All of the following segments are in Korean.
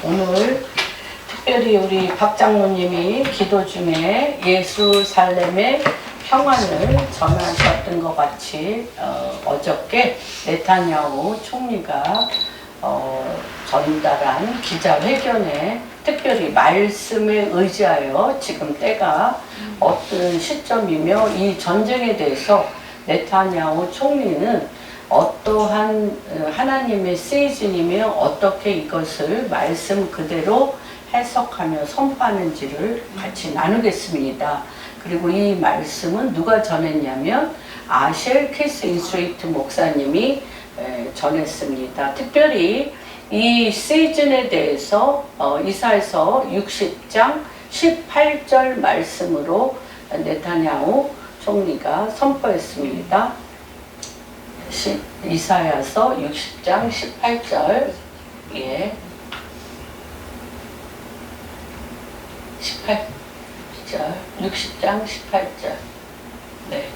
오늘 특별히 우리 박 장로님이 기도 중에 예루살렘의 평안을 전하셨던 것 같이 어저께 네타냐후 총리가 전달한 기자회견에 특별히 말씀에 의지하여 지금 때가 어떤 시점이며 이 전쟁에 대해서 네타냐후 총리는 어떠한 하나님의 시즌이며 어떻게 이것을 말씀 그대로 해석하며 선포하는지를 같이 나누겠습니다. 그리고 이 말씀은 누가 전했냐면 아셸 키스 인스트레이트 목사님이 전했습니다. 특별히 이 시즌에 대해서 이사야서 60장 18절 말씀으로 네타냐후 총리가 선포했습니다. 이사야서 60장 18절 18절 60장 18절 네,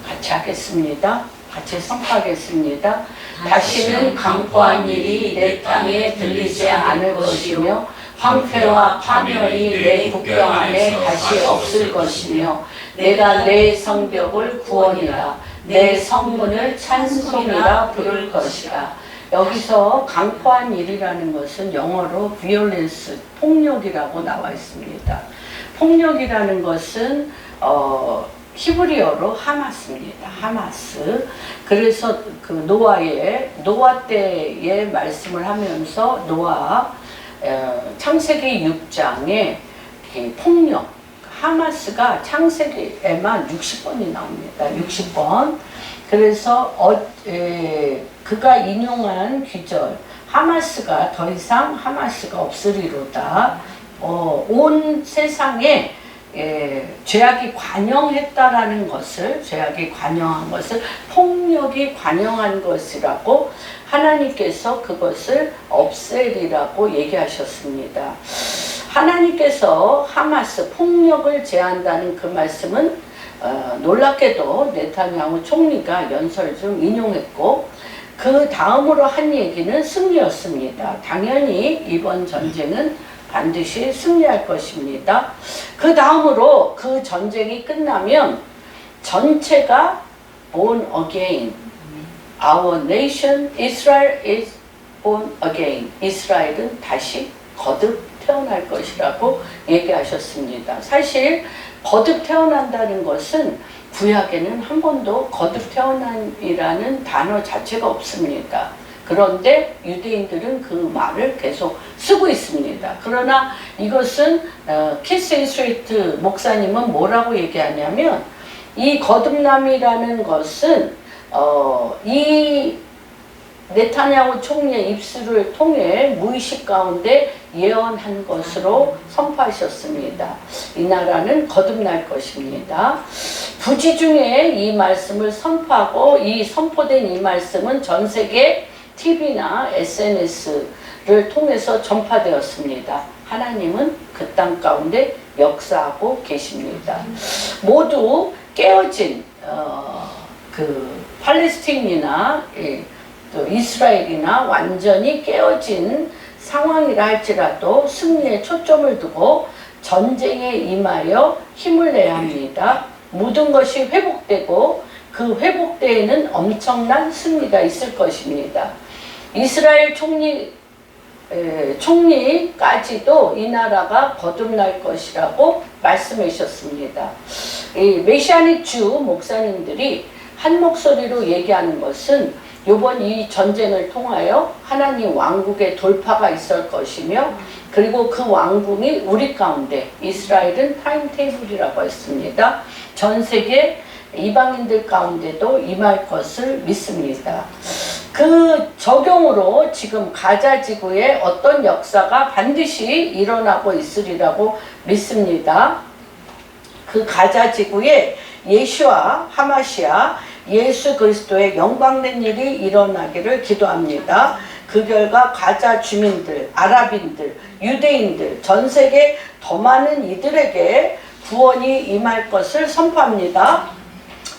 같이 하겠습니다. 같이 선포하겠습니다. 다시는 강포한 일이 내 땅에 들리지 않을 것이며 황폐와 파멸이 내 국경 안에 다시 없을 것이며 내가 내 성벽을 구원이라 내 성문을 찬송이라 부를 것이라. 여기서 강포한 일이라는 것은 영어로 violence, 폭력이라고 나와 있습니다. 폭력이라는 것은 히브리어로 하마스입니다. 하마스. 그래서 그 노아 때의 말씀을 하면서 노아 창세기 6장에 폭력, 하마스가 창세기에만 60번이 나옵니다. 60번. 그래서 그가 인용한 귀절, 하마스가 더 이상 하마스가 없으리로다. 온 세상에 죄악이 관영했다라는 것을, 죄악이 관영한 것을 폭력이 관영한 것이라고 하나님께서 그것을 없애리라고 얘기하셨습니다. 하나님께서 하마스 폭력을 제한다는 그 말씀은 놀랍게도 네타냐후 총리가 연설 중 인용했고 그 다음으로 한 얘기는 승리였습니다. 당연히 이번 전쟁은 반드시 승리할 것입니다. 그 다음으로 그 전쟁이 끝나면 전체가 born again. Our nation, Israel is born again. 이스라엘은 다시 거듭 태어날 것이라고 얘기하셨습니다. 사실 거듭 태어난다는 것은 구약에는 한 번도 거듭 태어난이라는 단어 자체가 없습니다. 그런데 유대인들은 그 말을 계속 쓰고 있습니다. 그러나 이것은 키스 인스트레이트 목사님은 뭐라고 얘기하냐면 이 거듭남이라는 것은 이 네타냐후 총리의 입술을 통해 무의식 가운데 예언한 것으로 선포하셨습니다. 이 나라는 거듭날 것입니다. 부지 중에 이 말씀을 선포하고 이 선포된 이 말씀은 전 세계 TV나 SNS를 통해서 전파되었습니다. 하나님은 그 땅 가운데 역사하고 계십니다. 모두 깨어진 그 팔레스틴이나 또 이스라엘이나 완전히 깨어진 상황이라 할지라도 승리에 초점을 두고 전쟁에 임하여 힘을 내야 합니다. 모든 것이 회복되고 그 회복대에는 엄청난 승리가 있을 것입니다. 이스라엘 총리까지도 이 나라가 거듭날 것이라고 말씀해 주셨습니다. 이 메시아닉 주 목사님들이 한 목소리로 얘기하는 것은 이번 이 전쟁을 통하여 하나님 왕국의 돌파가 있을 것이며 그리고 그 왕궁이 우리 가운데 이스라엘은 타임테이블이라고 했습니다. 전 세계 이방인들 가운데도 임할 것을 믿습니다. 그 적용으로 지금 가자 지구에 어떤 역사가 반드시 일어나고 있으리라고 믿습니다. 그 가자 지구에 예수와 하마시아 예수 그리스도의 영광된 일이 일어나기를 기도합니다. 그 결과 가자 주민들, 아랍인들, 유대인들, 전 세계 더 많은 이들에게 구원이 임할 것을 선포합니다.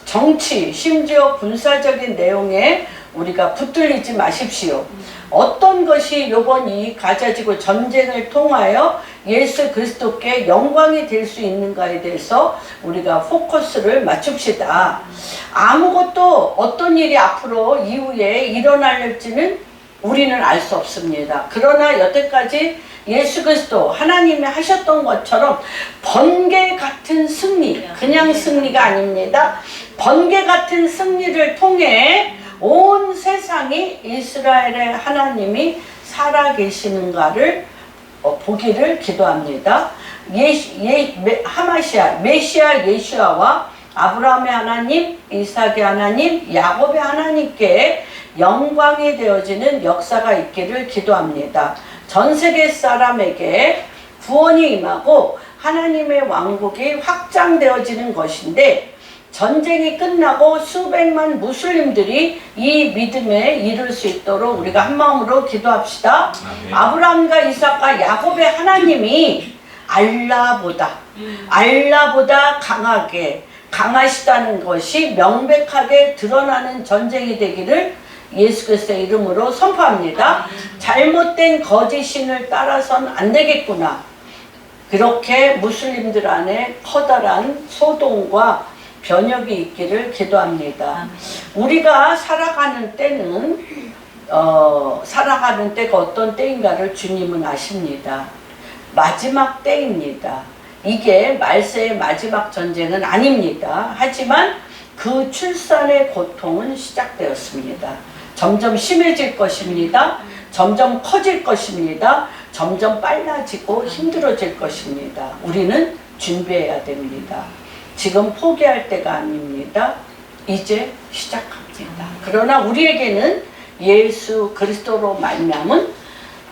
정치, 심지어 군사적인 내용에 우리가 붙들리지 마십시오. 어떤 것이 요번이 가자지구 전쟁을 통하여 예수 그리스도께 영광이 될 수 있는가에 대해서 우리가 포커스를 맞춥시다. 아무것도 어떤 일이 앞으로 이후에 일어날지는 우리는 알 수 없습니다. 그러나 여태까지 예수 그리스도 하나님이 하셨던 것처럼 번개 같은 승리, 그냥 승리가 아닙니다. 번개 같은 승리를 통해 온 세상이 이스라엘의 하나님이 살아계시는가를 보기를 기도합니다. 메시아 예수아와 아브라함의 하나님, 이삭의 하나님, 야곱의 하나님께 영광이 되어지는 역사가 있기를 기도합니다. 전 세계 사람에게 구원이 임하고 하나님의 왕국이 확장되어지는 것인데, 전쟁이 끝나고 수백만 무슬림들이 이 믿음에 이를 수 있도록 우리가 한마음으로 기도합시다. 아브라함과 이삭과 야곱의 하나님이 알라보다 강하시다는 것이 명백하게 드러나는 전쟁이 되기를 예수 그리스도의 이름으로 선포합니다. 잘못된 거짓신을 따라선 안 되겠구나. 그렇게 무슬림들 안에 커다란 소동과 변혁이 있기를 기도합니다. 우리가 살아가는 때는 살아가는 때가 어떤 때인가를 주님은 아십니다. 마지막 때입니다. 이게 말세의 마지막 전쟁은 아닙니다. 하지만 그 출산의 고통은 시작되었습니다. 점점 심해질 것입니다. 점점 커질 것입니다. 점점 빨라지고 힘들어질 것입니다. 우리는 준비해야 됩니다. 지금 포기할 때가 아닙니다. 이제 시작합니다. 그러나 우리에게는 예수 그리스도로 말미암은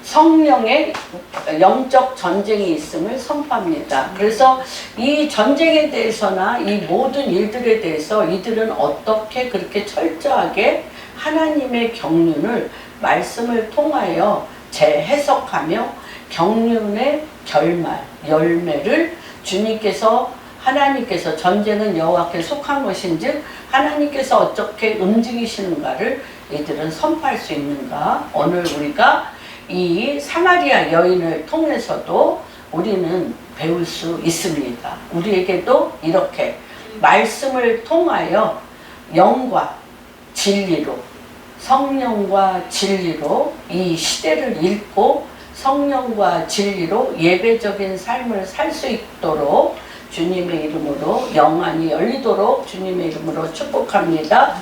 성령의 영적 전쟁이 있음을 선포합니다. 그래서 이 전쟁에 대해서나 이 모든 일들에 대해서 이들은 어떻게 그렇게 철저하게 하나님의 경륜을 말씀을 통하여 재해석하며 경륜의 결말, 열매를 주님께서 하나님께서 전쟁은 여호와께 속한 것인즉 하나님께서 어떻게 움직이시는가를 이들은 선포할 수 있는가. 오늘 우리가 이 사마리아 여인을 통해서도 우리는 배울 수 있습니다. 우리에게도 이렇게 말씀을 통하여 영과 진리로, 성령과 진리로 이 시대를 읽고 성령과 진리로 예배적인 삶을 살 수 있도록 주님의 이름으로 영안이 열리도록 주님의 이름으로 축복합니다.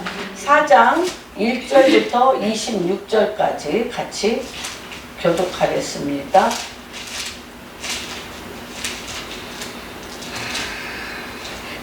4장 1절부터 26절까지 같이 교독하겠습니다.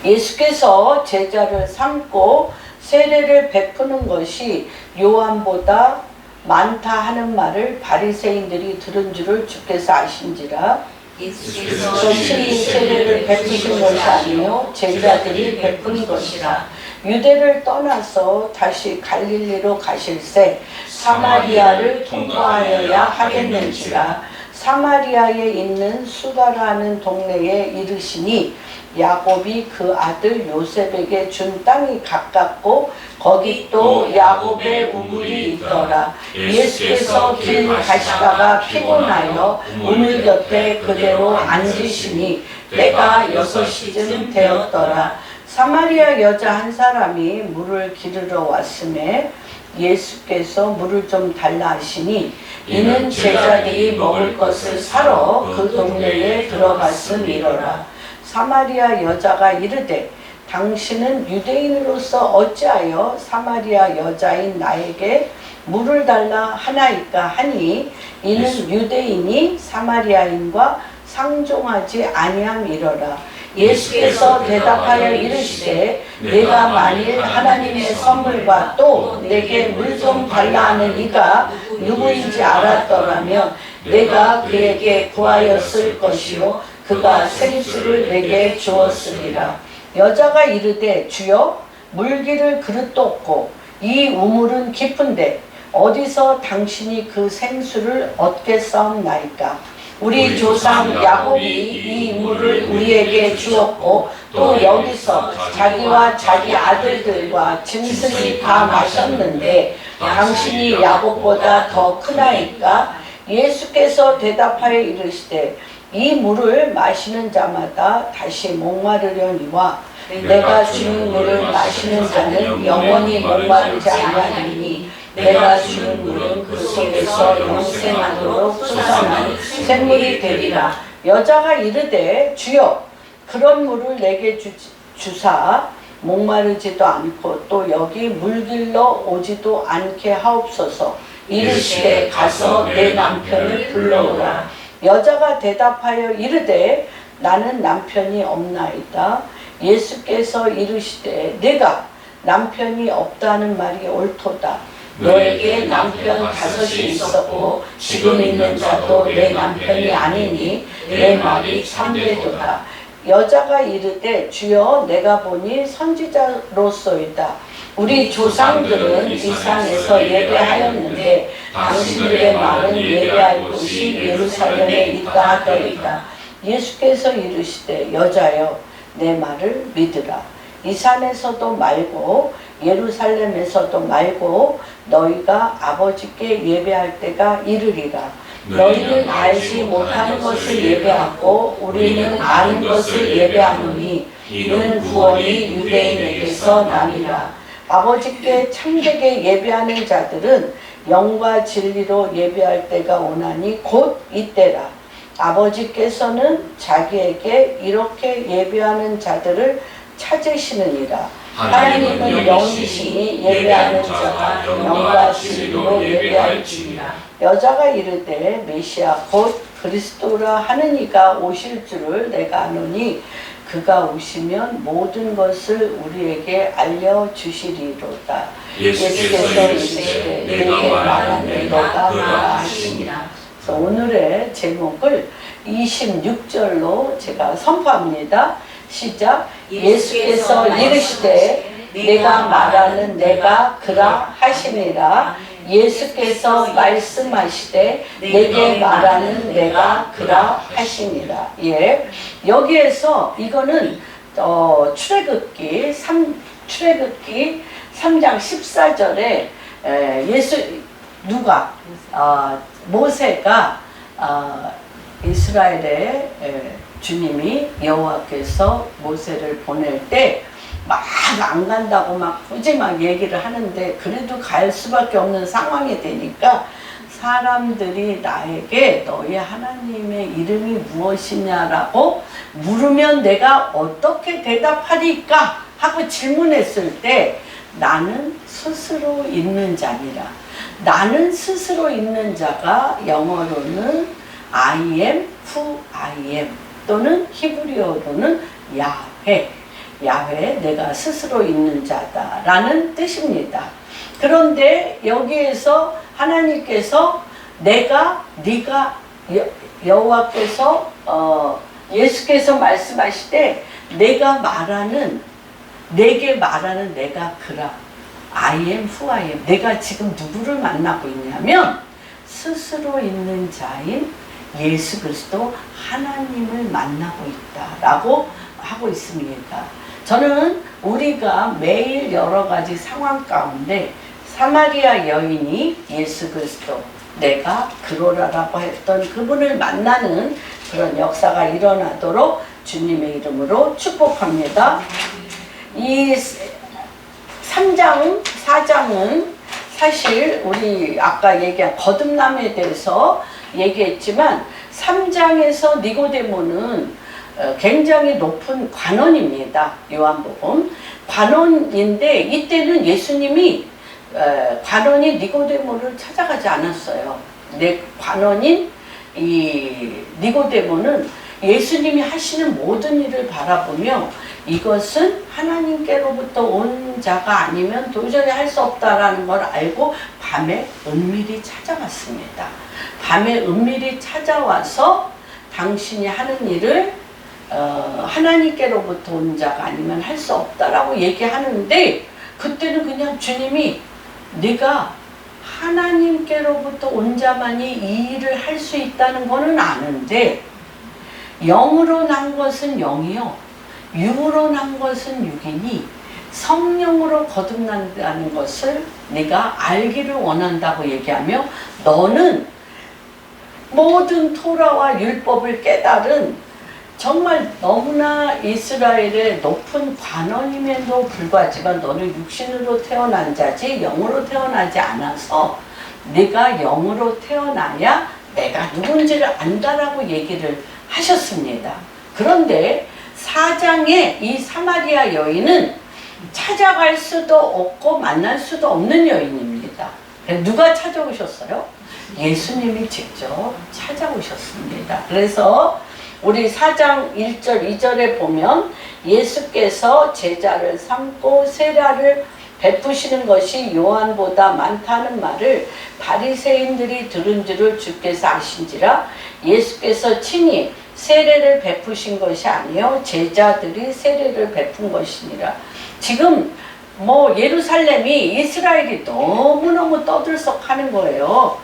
예수께서 제자를 삼고 세례를 베푸는 것이 요한보다 많다 하는 말을 바리새인들이 들은 줄을 주께서 아신지라. 예수께서 친히 세례를 베푸신 것이 아니요 제자들이 베푸는 것이라. 유대를 떠나서 다시 갈릴리로 가실새 사마리아를 통과하여야 하겠는지라. 사마리아에 있는 수가라는 동네에 이르시니 야곱이 그 아들 요셉에게 준 땅이 가깝고 거기 또 야곱의 우물이 있더라. 예수께서 길 가시다가 피곤하여 우물 곁에 그대로 앉으시니 때가 6시쯤 되었더라. 사마리아 여자 한 사람이 물을 기르러 왔음에 예수께서 물을 좀 달라 하시니 이는 제자들이 먹을 것을 사러 그 동네에 들어갔음이로라. 사마리아 여자가 이르되 당신은 유대인으로서 어찌하여 사마리아 여자인 나에게 물을 달라 하나이까 하니 이는 유대인이 사마리아인과 상종하지 아니함이로라. 예수께서 대답하여 이르시되 내가 만일 하나님의 선물과 또 내게 물 좀 달라 하는 이가 누구인지 알았더라면 내가 그에게 구하였을 것이요 그가 생수를 내게 주었으리라. 여자가 이르되 주여 물기를 그릇도 없고 이 우물은 깊은데 어디서 당신이 그 생수를 얻겠사옵나이까. 우리 조상 야곱이 이 물을 우리에게 주었고 또 여기서 자기와 자기 아들들과 짐승이 다 마셨는데 당신이 야곱보다 더 크나이까? 예수께서 대답하여 이르시되 이 물을 마시는 자마다 다시 목마르려니와 내가 주는 물을 마시는 자는 영원히 목마르지 아니하리니 내가 주는 물은 그 속에서 영생하도록 솟아나는 샘물이 되리라. 여자가 이르되 주여 그런 물을 내게 주사 목마르지도 않고 또 여기 물길러 오지도 않게 하옵소서. 이르시되 가서 내 남편을 불러오라. 여자가 대답하여 이르되 나는 남편이 없나이다. 예수께서 이르시되 내가 남편이 없다는 말이 옳도다. 너에게 남편 5이 있었고 지금 있는 자도 내 남편이 아니니 내 말이 참되도다. 여자가 이르되 주여 내가 보니 선지자로소이다. 우리 조상들은 이 산에서 예배하였는데 당신들의 말은 예배할 곳이 예루살렘에 있다 하더이다. 예수께서 이르시되 여자여 내 말을 믿으라. 이 산에서도 말고 예루살렘에서도 말고 너희가 아버지께 예배할 때가 이르리라. 너희는 알지 못하는 것을 예배하고 우리는 아는 것을 예배하노니 이는 구원이 유대인에게서 나니라. 아버지께 참되게 예배하는 자들은 영과 진리로 예배할 때가 오나니 곧 이때라. 아버지께서는 자기에게 이렇게 예배하는 자들을 찾으시느니라. 하나님은 영이시니 예배하는 자가 영과 진리로 예배할지니라. 여자가 이르되 메시아 곧 그리스도라 하는 이가 오실 줄을 내가 아노니 그가 오시면 모든 것을 우리에게 알려주시리로다. 예수께서 이르시되 내게 말하는 너가 그라 하시니라. 오늘의 제목을 26절로 제가 선포합니다. 시작. 예수께서 이르시되 내가 말하는 내가 그라 하시니라. 예수께서 말씀하시되 내게 말하는 내가 그라 하시니라. 예, 여기에서 이거는 출애굽기 3장 14절에 모세가 이스라엘의 주님이 여호와께서 모세를 보낼 때 막 안 간다고 막 굳이 막 얘기를 하는데 그래도 갈 수밖에 없는 상황이 되니까 사람들이 나에게 너희 하나님의 이름이 무엇이냐라고 물으면 내가 어떻게 대답하리까 하고 질문했을 때 나는 스스로 있는 자니라. 나는 스스로 있는 자가 영어로는 I am who I am 또는 히브리어로는 야훼, 야훼 내가 스스로 있는 자다 라는 뜻입니다. 그런데 여기에서 하나님께서 네가 여호와께서 예수께서 말씀하시되 내게 말하는 내가 그라 I am who I am. 내가 지금 누구를 만나고 있냐면 스스로 있는 자인 예수 그리스도 하나님을 만나고 있다라고 하고 있습니다. 저는 우리가 매일 여러 가지 상황 가운데 사마리아 여인이 예수 그리스도 내가 그로라라고 했던 그분을 만나는 그런 역사가 일어나도록 주님의 이름으로 축복합니다. 이 3장, 4장은 사실 우리 아까 얘기한 거듭남에 대해서 얘기했지만 3장에서 니고데모는 굉장히 높은 관원입니다. 요한복음 관원인데 이때는 예수님이 관원인 니고데모를 찾아가지 않았어요. 관원인 이 니고데모는 예수님이 하시는 모든 일을 바라보며 이것은 하나님께로부터 온 자가 아니면 도저히 할 수 없다라는 걸 알고 밤에 은밀히 찾아갔습니다. 밤에 은밀히 찾아와서 당신이 하는 일을 하나님께로부터 온 자가 아니면 할 수 없다라고 얘기하는데 그때는 그냥 주님이 네가 하나님께로부터 온 자만이 이 일을 할 수 있다는 거는 아는데 영으로 난 것은 영이요 육으로 난 것은 육이니 성령으로 거듭난다는 것을 네가 알기를 원한다고 얘기하며 너는 모든 토라와 율법을 깨달은 정말 너무나 이스라엘의 높은 관원임에도 불구하지만 너는 육신으로 태어난 자지 영으로 태어나지 않아서 네가 영으로 태어나야 내가 누군지를 안다라고 얘기를 하셨습니다. 그런데 4장에 이 사마리아 여인은 찾아갈 수도 없고 만날 수도 없는 여인입니다. 누가 찾아오셨어요? 예수님이 직접 찾아오셨습니다. 그래서 우리 4장 1절 2절에 보면 예수께서 제자를 삼고 세례를 베푸시는 것이 요한보다 많다는 말을 바리새인들이 들은 줄을 주께서 아신지라 예수께서 친히 세례를 베푸신 것이 아니요 제자들이 세례를 베푼 것이니라. 지금 예루살렘이 이스라엘이 너무너무 떠들썩하는 거예요.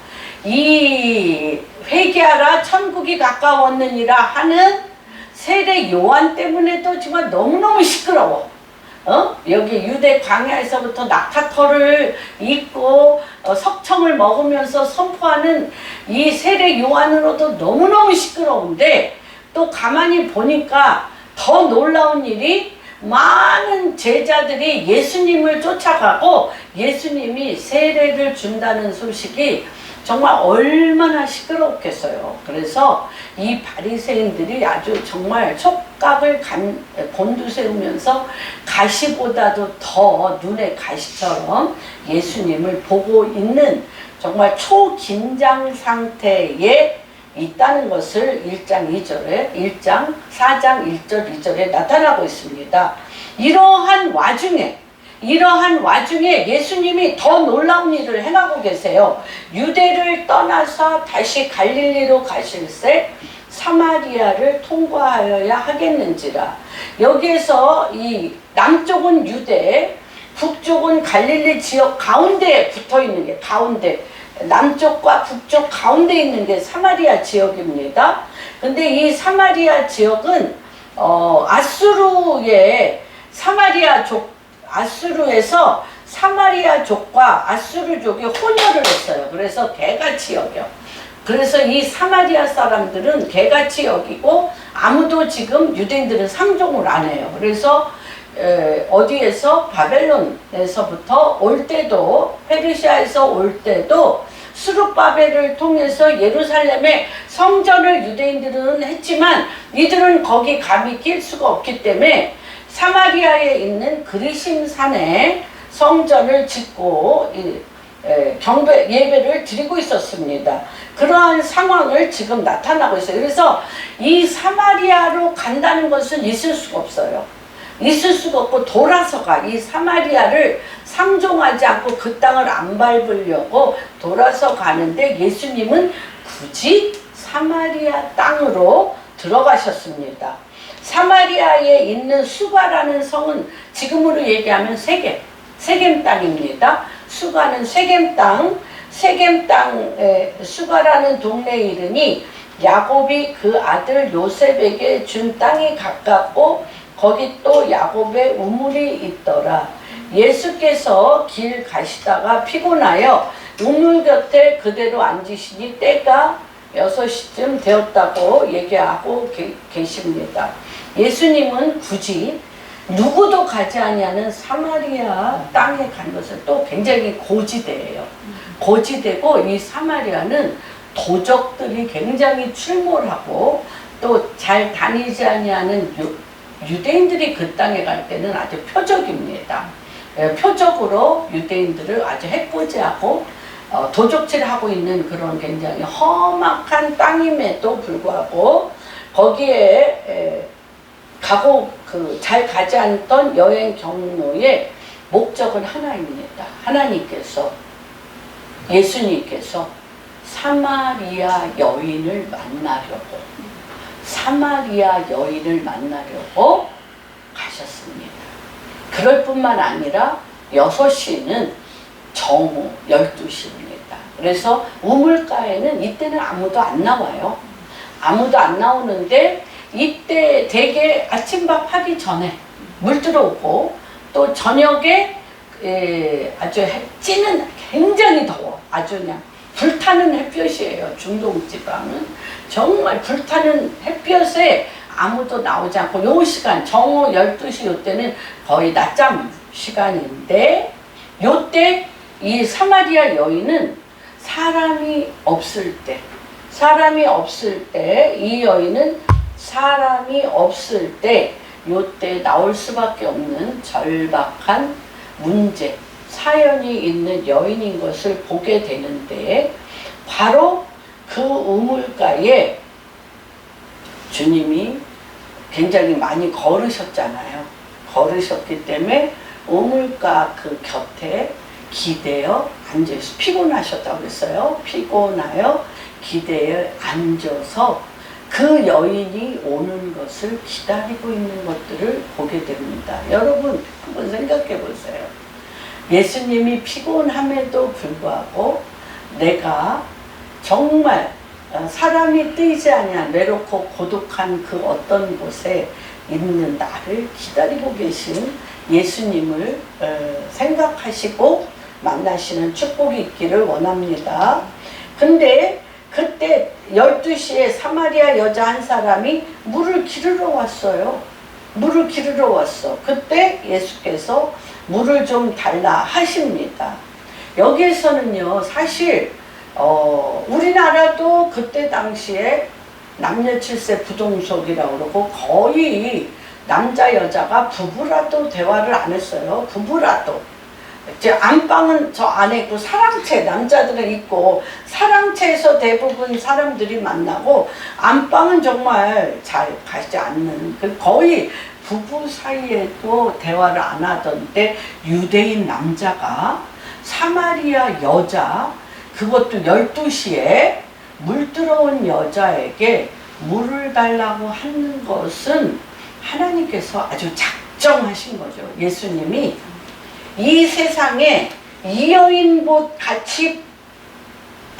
이 회개하라 천국이 가까웠느니라 하는 세례 요한 때문에도 정말 너무너무 시끄러워. 여기 유대 광야에서부터 낙타털을 입고 석청을 먹으면서 선포하는 이 세례 요한으로도 너무너무 시끄러운데 또 가만히 보니까 더 놀라운 일이 많은 제자들이 예수님을 쫓아가고 예수님이 세례를 준다는 소식이 정말 얼마나 시끄럽겠어요. 그래서 이 바리새인들이 아주 정말 촉각을 곤두세우면서 가시보다도 더 눈에 가시처럼 예수님을 보고 있는 정말 초긴장 상태에 있다는 것을 4장 1절 2절에 나타나고 있습니다. 이러한 와중에 예수님이 더 놀라운 일을 행하고 계세요. 유대를 떠나서 다시 갈릴리로 가실새 사마리아를 통과하여야 하겠는지라. 여기에서 이 남쪽은 유대, 북쪽은 갈릴리 지역 가운데에 붙어 있는 게 가운데, 남쪽과 북쪽 가운데 있는 게 사마리아 지역입니다. 근데 이 사마리아 지역은 아수르에서 사마리아족과 아수르족이 혼혈을 했어요. 그래서 개같이 여겨. 그래서 이 사마리아 사람들은 개같이 여기고 아무도 지금 유대인들은 상종을 안 해요. 그래서 어디에서 바벨론에서부터 올 때도 페르시아에서 올 때도 수룹바벨을 통해서 예루살렘에 성전을 유대인들은 했지만 이들은 거기 감히 낄 수가 없기 때문에 사마리아에 있는 그리심산에 성전을 짓고 예배를 드리고 있었습니다. 그러한 상황을 지금 나타나고 있어요. 그래서 이 사마리아로 간다는 것은 있을 수가 없어요. 있을 수가 없고 돌아서가 이 사마리아를 상종하지 않고 그 땅을 안 밟으려고 돌아서 가는데 예수님은 굳이 사마리아 땅으로 들어가셨습니다. 사마리아에 있는 수가라는 성은 지금으로 얘기하면 세겜 땅입니다. 수가는 세겜 땅, 수가라는 동네 이름이 야곱이 그 아들 요셉에게 준 땅이 가깝고 거기 또 야곱의 우물이 있더라. 예수께서 길 가시다가 피곤하여 우물 곁에 그대로 앉으시니 때가 6시쯤 되었다고 얘기하고 계십니다. 예수님은 굳이 누구도 가지 아니하는 사마리아 땅에 간 것은 또 굉장히 고지대예요. 고지대고 이 사마리아는 도적들이 굉장히 출몰하고 또 잘 다니지 아니하는 유대인들이 그 땅에 갈 때는 아주 표적입니다. 표적으로 유대인들을 아주 해코지하고 도적질하고 있는 그런 굉장히 험악한 땅임에도 불구하고 거기에 잘 가지 않던 여행 경로의 목적은 하나입니다. 예수님께서 사마리아 여인을 만나려고 가셨습니다. 그럴 뿐만 아니라 6시는 정오 12시입니다. 그래서 우물가에는 이때는 아무도 안 나와요. 아무도 안 나오는데 이때 대개 아침밥 하기 전에 물 들어오고 또 또 저녁에 아주 찌는 굉장히 더워. 아주 그냥 불타는 햇볕이에요. 중동지방은 정말 불타는 햇볕에 아무도 나오지 않고 요 시간 정오 12시 요때는 거의 낮잠 시간인데 요때 이 사마리아 여인은 사람이 없을 때 이 여인은 사람이 없을 때 요때 나올 수밖에 없는 절박한 문제 사연이 있는 여인인 것을 보게 되는데 바로 그 우물가에 주님이 굉장히 많이 걸으셨잖아요. 걸으셨기 때문에 우물가 그 곁에 기대어 앉아서 피곤하셨다고 그랬어요. 피곤하여 기대에 앉아서 그 여인이 오는 것을 기다리고 있는 것들을 보게 됩니다. 여러분 한번 생각해 보세요. 예수님이 피곤함에도 불구하고 내가 정말 사람이 뜨이지 아니한 외롭고 고독한 그 어떤 곳에 있는 나를 기다리고 계신 예수님을 생각하시고 만나시는 축복이 있기를 원합니다. 근데 그때 12시에 사마리아 여자 한 사람이 물을 기르러 왔어요. 물을 기르러 왔어. 그때 예수께서 물을 좀 달라 하십니다. 여기에서는요, 사실 우리나라도 그때 당시에 남녀 7세 부동석이라고 그러고 거의 남자 여자가 부부라도 대화를 안 했어요. 부부라도. 이제 안방은 저 안에 있고 사랑채 남자들은 있고 사랑채에서 대부분 사람들이 만나고 안방은 정말 잘 가지 않는 거의 부부 사이에도 대화를 안 하던 때 유대인 남자가 사마리아 여자 그것도 12시에 물 들어온 여자에게 물을 달라고 하는 것은 하나님께서 아주 작정하신 거죠. 예수님이 이 세상에 이 여인보 같이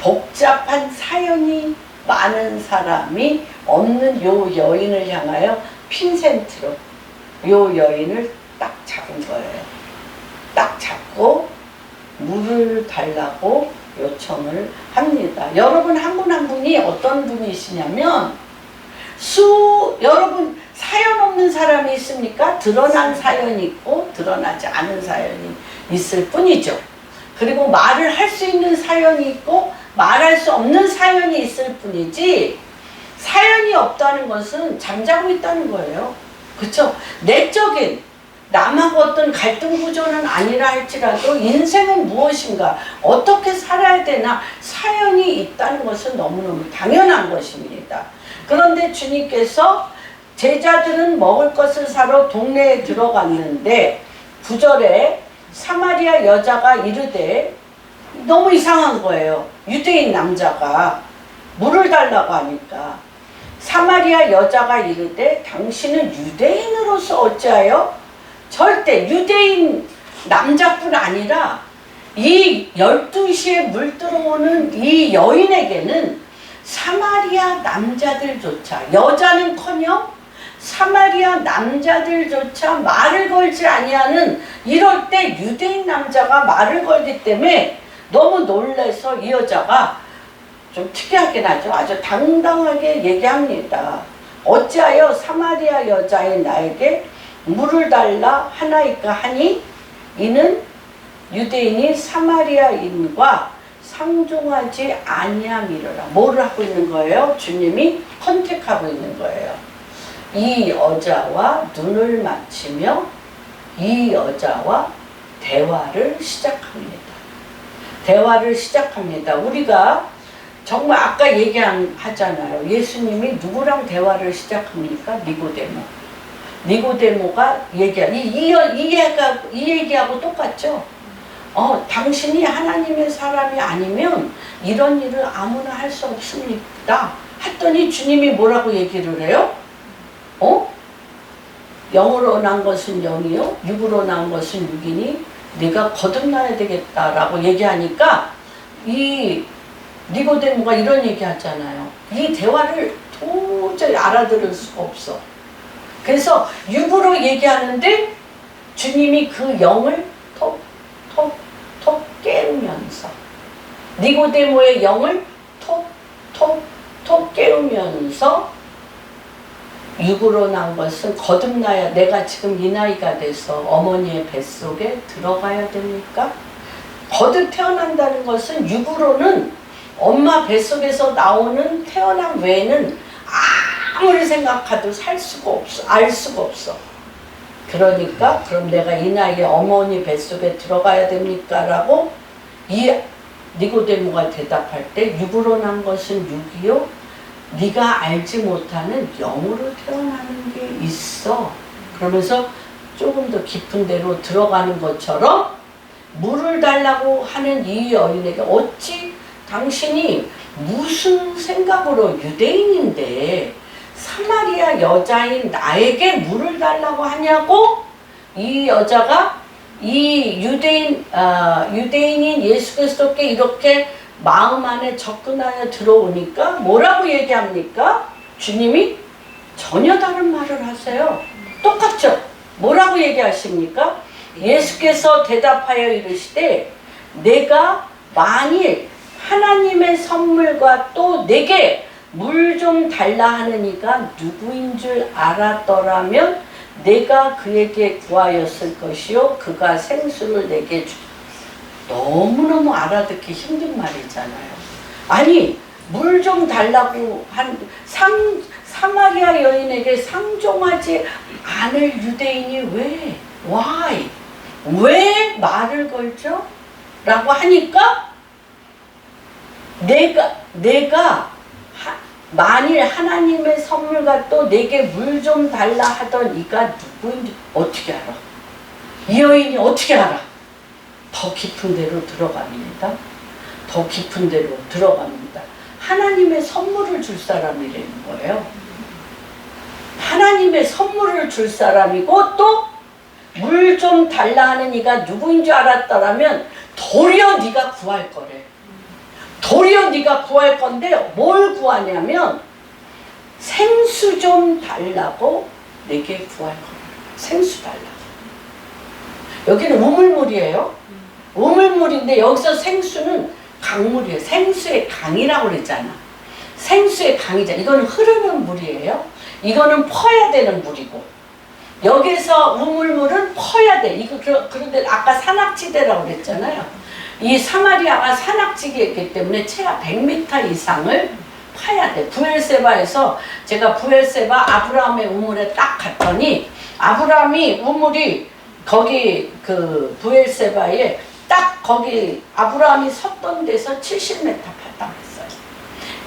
복잡한 사연이 많은 사람이 없는 요 여인을 향하여 핀센트로 요 여인을 딱 잡은 거예요. 딱 잡고 물을 달라고 요청을 합니다. 여러분 한 분 한 분이 어떤 분이시냐면 여러분 사연 없는 사람이 있습니까? 드러난 사연이 있고 드러나지 않은 사연이 있을 뿐이죠. 그리고 말을 할 수 있는 사연이 있고 말할 수 없는 사연이 있을 뿐이지 사연이 없다는 것은 잠자고 있다는 거예요. 그렇죠? 내적인 남하고 어떤 갈등 구조는 아니라 할지라도 인생은 무엇인가 어떻게 살아야 되나 사연이 있다는 것은 너무너무 당연한 것입니다. 그런데 주님께서 제자들은 먹을 것을 사러 동네에 들어갔는데 9절에 사마리아 여자가 이르되 너무 이상한 거예요. 유대인 남자가 물을 달라고 하니까 사마리아 여자가 이르되 당신은 유대인으로서 어찌하여 절대 유대인 남자뿐 아니라 이 12시에 물 들어오는 이 여인에게는 사마리아 남자들조차 여자는커녕 사마리아 남자들조차 말을 걸지 아니하는 이럴 때 유대인 남자가 말을 걸기 때문에 너무 놀라서 이 여자가 좀 특이하긴 하죠. 아주 당당하게 얘기합니다. 어찌하여 사마리아 여자인 나에게 물을 달라 하나이까 하니 이는 유대인이 사마리아인과 상종하지 아니함이로라. 뭐를 하고 있는 거예요? 주님이 컨택하고 있는 거예요. 이 여자와 눈을 맞추며 이 여자와 대화를 시작합니다. 대화를 시작합니다. 우리가 정말 아까 얘기하잖아요. 예수님이 누구랑 대화를 시작합니까? 니고데모. 니고데모가 이 얘기하고 똑같죠? 당신이 하나님의 사람이 아니면 이런 일을 아무나 할 수 없습니다. 했더니 주님이 뭐라고 얘기를 해요? 영으로 난 것은 영이요 육으로 난 것은 육이니 네가 거듭나야 되겠다라고 얘기하니까 이 니고데모가 이런 얘기 하잖아요. 이 대화를 도저히 알아들을 수가 없어. 그래서 육으로 얘기하는데 주님이 그 영을 톡 깨우면서 니고데모의 영을 톡 깨우면서 육으로 난 것은 거듭나야, 내가 지금 이 나이가 돼서 어머니의 뱃속에 들어가야 됩니까? 거듭 태어난다는 것은 육으로는 엄마 뱃속에서 나오는 태어난 외에는 아무리 생각해도 살 수가 없어, 알 수가 없어. 그러니까 그럼 내가 이 나이에 어머니 뱃속에 들어가야 됩니까? 라고 이 니고데모가 대답할 때 육으로 난 것은 육이요 네가 알지 못하는 영으로 태어나는 게 있어. 그러면서 조금 더 깊은 데로 들어가는 것처럼 물을 달라고 하는 이 여인에게 어찌 당신이 무슨 생각으로 유대인인데 사마리아 여자인 나에게 물을 달라고 하냐고 이 여자가 이 유대인인 예수 그리스도께 이렇게 마음 안에 접근하여 들어오니까 뭐라고 얘기합니까? 주님이 전혀 다른 말을 하세요. 똑같죠? 뭐라고 얘기하십니까? 예수께서 대답하여 이르시되 내가 만일 하나님의 선물과 또 내게 물 좀 달라 하는 이가 누구인 줄 알았더라면 내가 그에게 구하였을 것이요 그가 생수를 내게 주. 너무너무 알아듣기 힘든 말이잖아요. 아니 물 좀 달라고 한 사마리아 여인에게 상종하지 않을 유대인이 왜 말을 걸죠? 라고 하니까 내가 만일 하나님의 선물과 또 내게 물 좀 달라 하던 이가 누구인지 어떻게 알아? 이 여인이 어떻게 알아? 더 깊은 데로 들어갑니다. 더 깊은 데로 들어갑니다. 하나님의 선물을 줄 사람이라는 거예요. 하나님의 선물을 줄 사람이고 또 물 좀 달라 하는 이가 누구인 줄 알았더라면 도리어 네가 구할 거래. 도리어 네가 구할 건데 뭘 구하냐면 생수 좀 달라고 내게 구할 거래. 생수 달라고. 여기는 우물물이에요. 우물물인데 여기서 생수는 강물이에요. 생수의 강이라고 그랬잖아. 생수의 강이잖아. 이거는 흐르는 물이에요. 이거는 퍼야 되는 물이고 여기서 우물물은 퍼야 돼. 그런데 아까 산악지대라고 그랬잖아요. 이 사마리아가 산악지대이기 때문에 최하 100m 이상을 파야 돼. 부엘세바에서 제가 부엘세바 아브라함의 우물에 딱 갔더니 아브라함이 우물이 거기 그 부엘세바에 딱 거기 아브라함이 섰던 데서 70m 팠다고 했어요.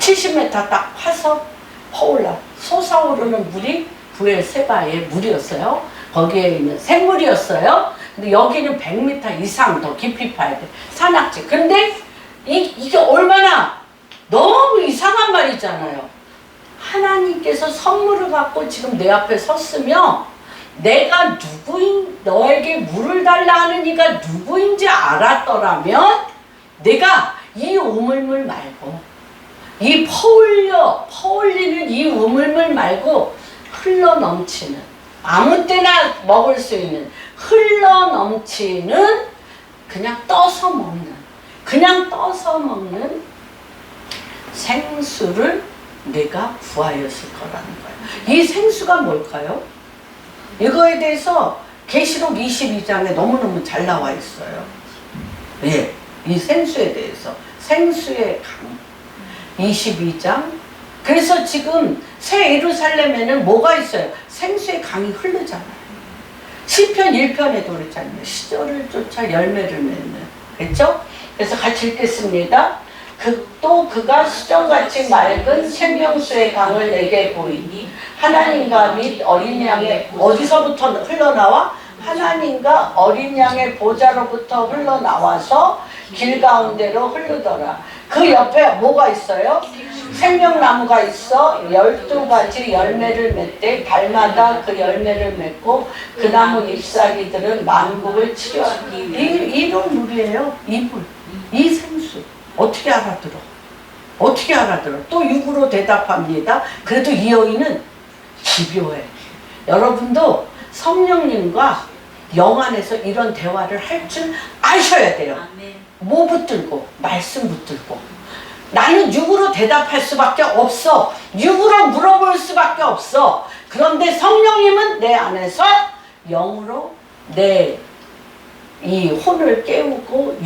70m 딱 파서 퍼올라 솟아오르는 물이 부엘세바의 물이었어요. 거기에 있는 생물이었어요. 근데 여기는 100m 이상 더 깊이 파야 돼. 산악지. 근데 이게 얼마나 너무 이상한 말이잖아요. 하나님께서 선물을 갖고 지금 내 앞에 섰으며 내가 너에게 물을 달라 하는 이가 누구인지 알았더라면 내가 이 우물물 말고 이 퍼올리는 이 우물물 말고 흘러넘치는 아무 때나 먹을 수 있는 흘러넘치는 그냥 떠서 먹는 생수를 내가 구하였을 거라는 거예요. 이 생수가 뭘까요? 이거에 대해서 계시록 22장에 너무너무 잘 나와 있어요. 예, 이 생수에 대해서 생수의 강 22장. 그래서 지금 새 예루살렘에는 뭐가 있어요? 생수의 강이 흐르잖아요. 시편 1편에도 그랬잖아요. 시절을 쫓아 열매를 맺는. 그렇죠? 그래서 같이 읽겠습니다. 또 그가 수정같이 맑은 생명수의 강을 내게 보이니 하나님과 및 어린 양의 어디서부터 흘러나와? 하나님과 어린 양의 보좌로부터 흘러나와서 길 가운데로 흐르더라. 그 옆에 뭐가 있어요? 생명나무가 있어 12가지 열매를 맺되 달마다 그 열매를 맺고 그 나무 잎사귀들은 만국을 치료하니 이런 물이에요. 이 물, 이 생수. 어떻게 알아들어? 또 육으로 대답합니다. 그래도 이 여인은 기묘해. 여러분도 성령님과 영 안에서 이런 대화를 할 줄 아셔야 돼요. 뭐 붙들고? 말씀 붙들고. 나는 육으로 대답할 수밖에 없어. 육으로 물어볼 수밖에 없어. 그런데 성령님은 내 안에서 영으로 내 이 혼을 깨우고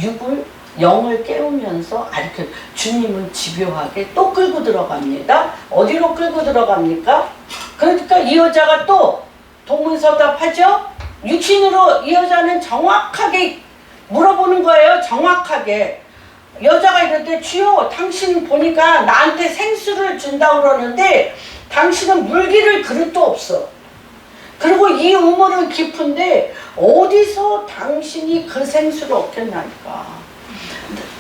영을 깨우면서 이렇게 주님은 집요하게 또 끌고 들어갑니다. 어디로 끌고 들어갑니까? 그러니까 이 여자가 또 동문서답하죠? 육신으로 이 여자는 정확하게 물어보는 거예요. 정확하게. 여자가 이럴 주여 당신 보니까 나한테 생수를 준다고 그러는데 당신은 물기를 그릇도 없어. 그리고 이 우물은 깊은데 어디서 당신이 그 생수를 얻겠나니까.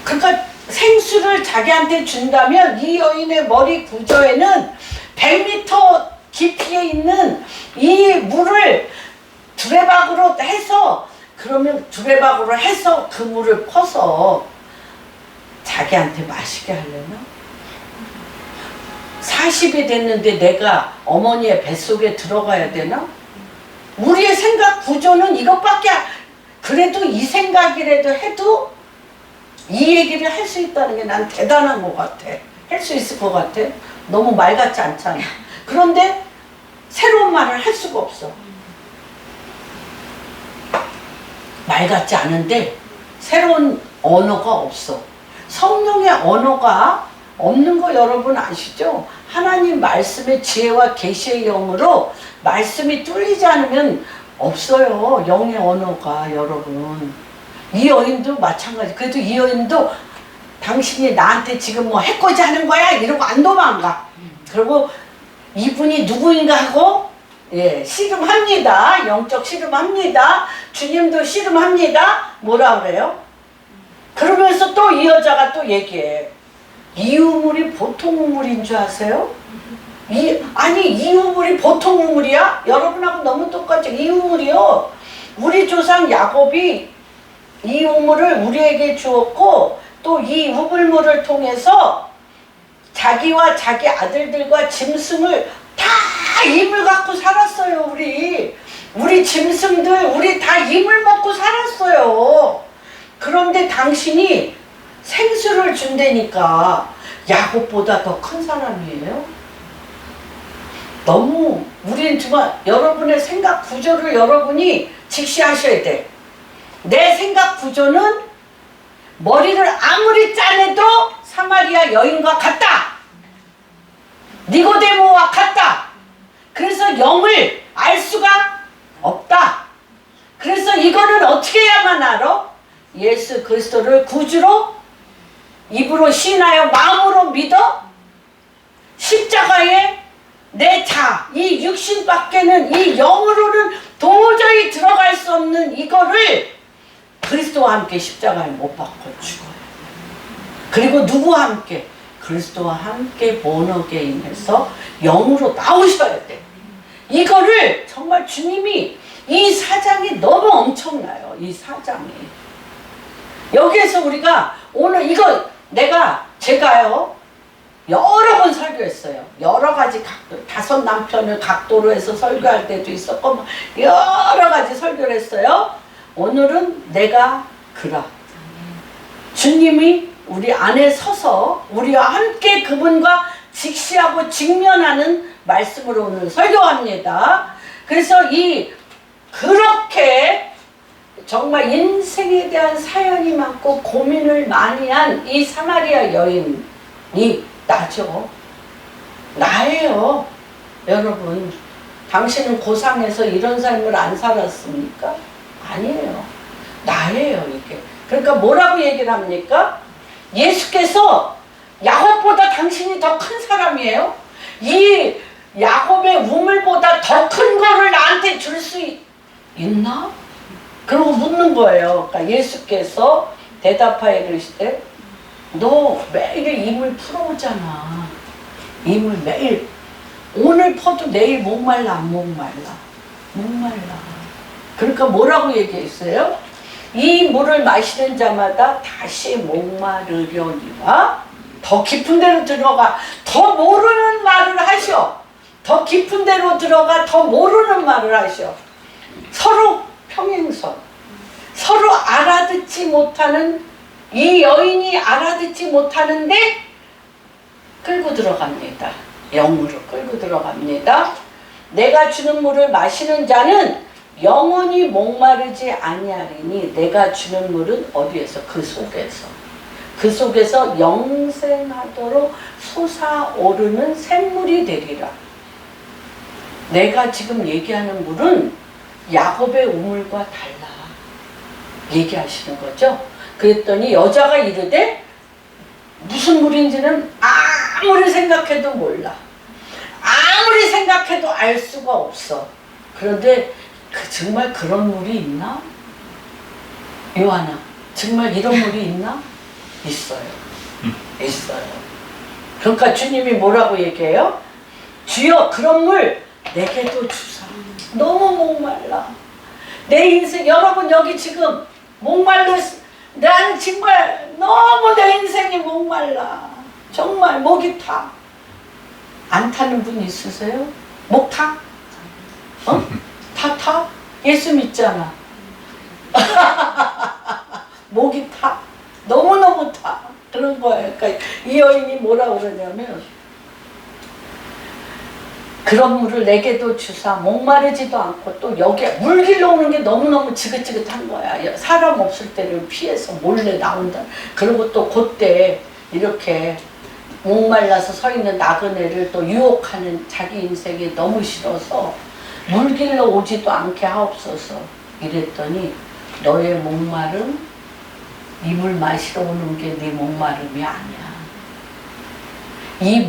그러니까 생수를 자기한테 준다면 이 여인의 머리 구조에는 100m 깊이에 있는 이 물을 두레박으로 해서 그러면 두레박으로 해서 그 물을 퍼서 자기한테 마시게 하려나? 40이 됐는데 내가 어머니의 뱃속에 들어가야 되나? 우리의 생각 구조는 이것밖에 그래도 이 생각이라도 해도 이 얘기를 할 수 있다는 게 난 대단한 것 같아. 할 수 있을 것 같아. 너무 말 같지 않잖아. 그런데 새로운 말을 할 수가 없어. 말 같지 않은데 새로운 언어가 없어. 성령의 언어가 없는 거 여러분 아시죠? 하나님 말씀의 지혜와 계시의 영으로 말씀이 뚫리지 않으면 없어요. 영의 언어가 여러분. 이 여인도 마찬가지. 그래도 이 여인도 당신이 나한테 지금 뭐 해코지 하는 거야? 이러고 안 도망가. 그리고 이분이 누구인가 하고 씨름합니다. 영적 씨름합니다. 주님도 씨름합니다. 뭐라 그래요? 그러면서 또 이 여자가 또 얘기해. 이 우물이 보통 우물인 줄 아세요? 이 우물이 보통 우물이야? 여러분하고 너무 똑같죠? 이 우물이요. 우리 조상 야곱이 이 우물을 우리에게 주었고 또 이 우물물을 통해서 자기와 자기 아들들과 짐승을 다 힘을 갖고 살았어요. 우리 짐승들 우리 다 힘을 먹고 살았어요. 그런데 당신이 생수를 준다니까 야곱보다 더 큰 사람이에요. 너무 우리는 정말 여러분의 생각 구조를 여러분이 직시하셔야 돼. 내 생각 구조는 머리를 아무리 짜내도 사마리아 여인과 같다. 니고데모와 같다. 그래서 영을 알 수가 없다. 그래서 이거는 어떻게 해야만 알아? 예수 그리스도를 구주로 입으로 신하여 마음으로 믿어 십자가에 내 이 육신 밖에는 이 영으로는 도저히 들어갈 수 없는 이거를 그리스도와 함께 십자가에 못 박고 죽어요. 그리고 누구와 함께? 그리스도와 함께 본어게인해서 영으로 나오셔야 돼. 이거를 정말 주님이 이 사장이 너무 엄청나요. 이 사장이. 여기에서 우리가 오늘 이거 제가요 여러 번 설교했어요. 여러 가지 각도, 5 남편을 각도로 해서 설교할 때도 있었고 여러 가지 설교를 했어요. 오늘은 내가 그라. 주님이 우리 안에 서서 우리와 함께 그분과 직시하고 직면하는 말씀으로 오늘 설교합니다. 그래서 그렇게 정말 인생에 대한 사연이 많고 고민을 많이 한 이 사마리아 여인이 나죠. 나예요. 여러분, 당신은 고상에서 이런 삶을 안 살았습니까? 아니에요. 나예요, 이게. 그러니까 뭐라고 얘기를 합니까? 예수께서 야곱보다 당신이 더 큰 사람이에요. 이 야곱의 우물보다 더 큰 거를 나한테 줄 수 있나? 그러고 묻는 거예요. 그러니까 예수께서 대답하여 이르시되 너 매일 이물 풀어오잖아. 이물 매일. 오늘 퍼도 내일 목말라 안 목말라? 목말라. 그러니까 뭐라고 얘기했어요? 이 물을 마시는 자마다 다시 목마르려니와 더 깊은 데로 들어가. 더 모르는 말을 하셔. 더 깊은 데로 들어가 더 모르는 말을 하셔. 서로 평행선. 서로 알아듣지 못하는, 이 여인이 알아듣지 못하는데 끌고 들어갑니다. 영으로 끌고 들어갑니다. 내가 주는 물을 마시는 자는 영원히 목마르지 아니하리니 내가 주는 물은 어디에서? 그 속에서 영생하도록 솟아오르는 샘물이 되리라. 내가 지금 얘기하는 물은 야곱의 우물과 달라 얘기하시는 거죠. 그랬더니 여자가 이르되 무슨 물인지는 아무리 생각해도 몰라. 아무리 생각해도 알 수가 없어. 그런데 정말 그런 물이 있나? 요한아, 정말 이런 물이 있나? 있어요. 있어요. 그러니까 주님이 뭐라고 얘기해요? 주여 그런 물 내게도 주사. 너무 목말라. 내 인생, 여러분 여기 지금 목말랐, 나는 정말 너무 내 인생이 목말라. 정말 목이 타. 안 타는 분 있으세요? 목 타? 어? 타? 예수 믿잖아. 목이 타. 너무너무 타. 그런 거예요. 그러니까 이 여인이 뭐라고 그러냐면 그런 물을 내게도 주사 목마르지도 않고 또 여기 물 길러 오는 게 너무너무 지긋지긋한 거야. 사람 없을 때를 피해서 몰래 나온다. 그리고 또 그때 이렇게 목말라서 서 있는 나그네를 또 유혹하는 자기 인생이 너무 싫어서 물 길러 오지도 않게 하옵소서 이랬더니 너의 목마름 이 물 마시러 오는 게 네 목마름이 아니야. 이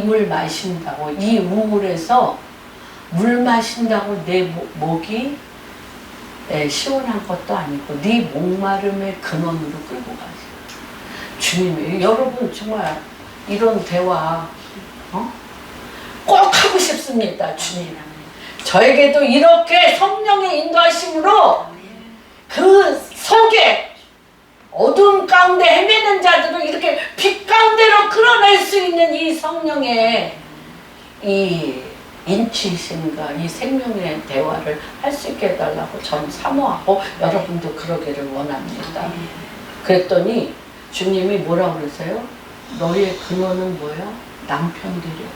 물 마신다고, 이 우물에서 물 마신다고 내 목이 시원한 것도 아니고 네 목마름의 근원으로 끌고 가지. 주님이, 여러분 정말 이런 대화 꼭 하고 싶습니다. 주님, 저에게도 이렇게 성령의 인도하심으로 그 속에 어두움 가운데 헤매는 자들을 이렇게 빛 가운데로 끌어낼 수 있는 이 성령의 이 인치심과 이 생명의 대화를 할 수 있게 해달라고 저는 사모하고 여러분도 그러기를 원합니다. 그랬더니 주님이 뭐라고 그러세요? 너의 근원은 뭐야? 남편 데려와.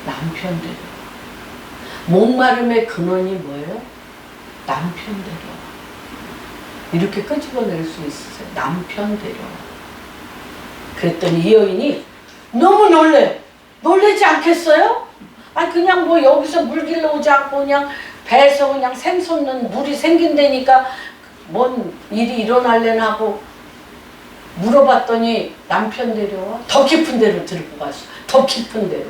남편 데려와. 목마름의 근원이 뭐예요? 남편 데려와. 이렇게 끄집어낼 수 있으세요. 남편 데려와. 그랬더니 이 여인이 너무 놀래지 않겠어요? 아니 그냥 뭐 여기서 물 길러 오지 않고 그냥 배에서 그냥 샘솟는 물이 생긴다니까 뭔 일이 일어날래나 하고 물어봤더니 남편 데려와. 더 깊은 데로 들고 갔어. 더 깊은 데로.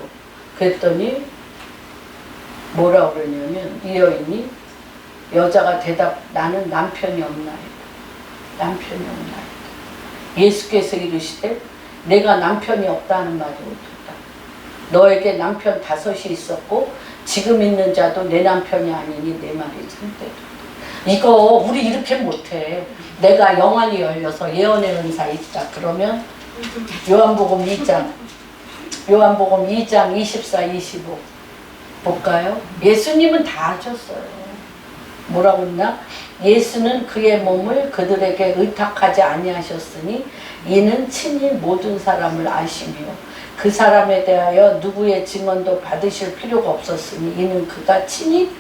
그랬더니 뭐라고 그러냐면 이 여인이, 여자가 나는 남편이 없나이다. 남편이 없나이다. 예수께서 이르시되 내가 남편이 없다는 말이 옳다. 너에게 남편 5이 있었고 지금 있는 자도 내 남편이 아니니 내 말이 참되다. 이거 우리 이렇게 못해. 내가 영안이 열려서 예언의 은사 있다. 그러면 요한복음 2장 24, 25 볼까요? 예수님은 다 하셨어요. 뭐라고 했나? 예수는 그의 몸을 그들에게 의탁하지 아니하셨으니 이는 친히 모든 사람을 아시며 그 사람에 대하여 누구의 증언도 받으실 필요가 없었으니 이는 그가 친히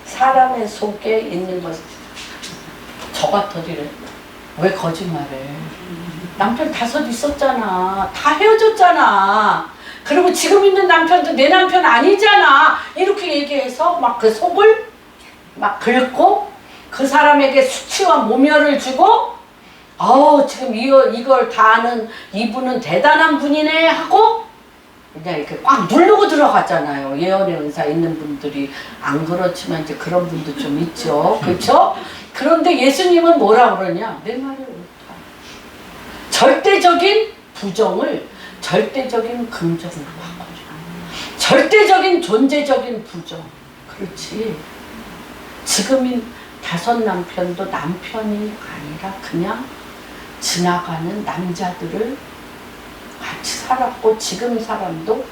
사람의 속에 있는 것. 저 같으리래. 왜 거짓말해? 남편 5 있었잖아. 다 헤어졌잖아. 그리고 지금 있는 남편도 내 남편 아니잖아. 이렇게 얘기해서 막 그 속을 막 긁고 그 사람에게 수치와 모멸을 주고 지금 이걸 다 아는 이분은 대단한 분이네 하고 그냥 이렇게 꽉 누르고 들어갔잖아요. 예언의 은사 있는 분들이. 안 그렇지만 이제 그런 분도 좀 있죠. 그렇죠? 그런데 예수님은 뭐라 그러냐? 내 말이 옳다. 절대적인 부정을 절대적인 긍정으로 바꿔줘. 절대적인 존재적인 부정. 그렇지. 지금인 5 남편도 남편이 아니라 그냥 지나가는 남자들을 같이 살았고 지금 사람도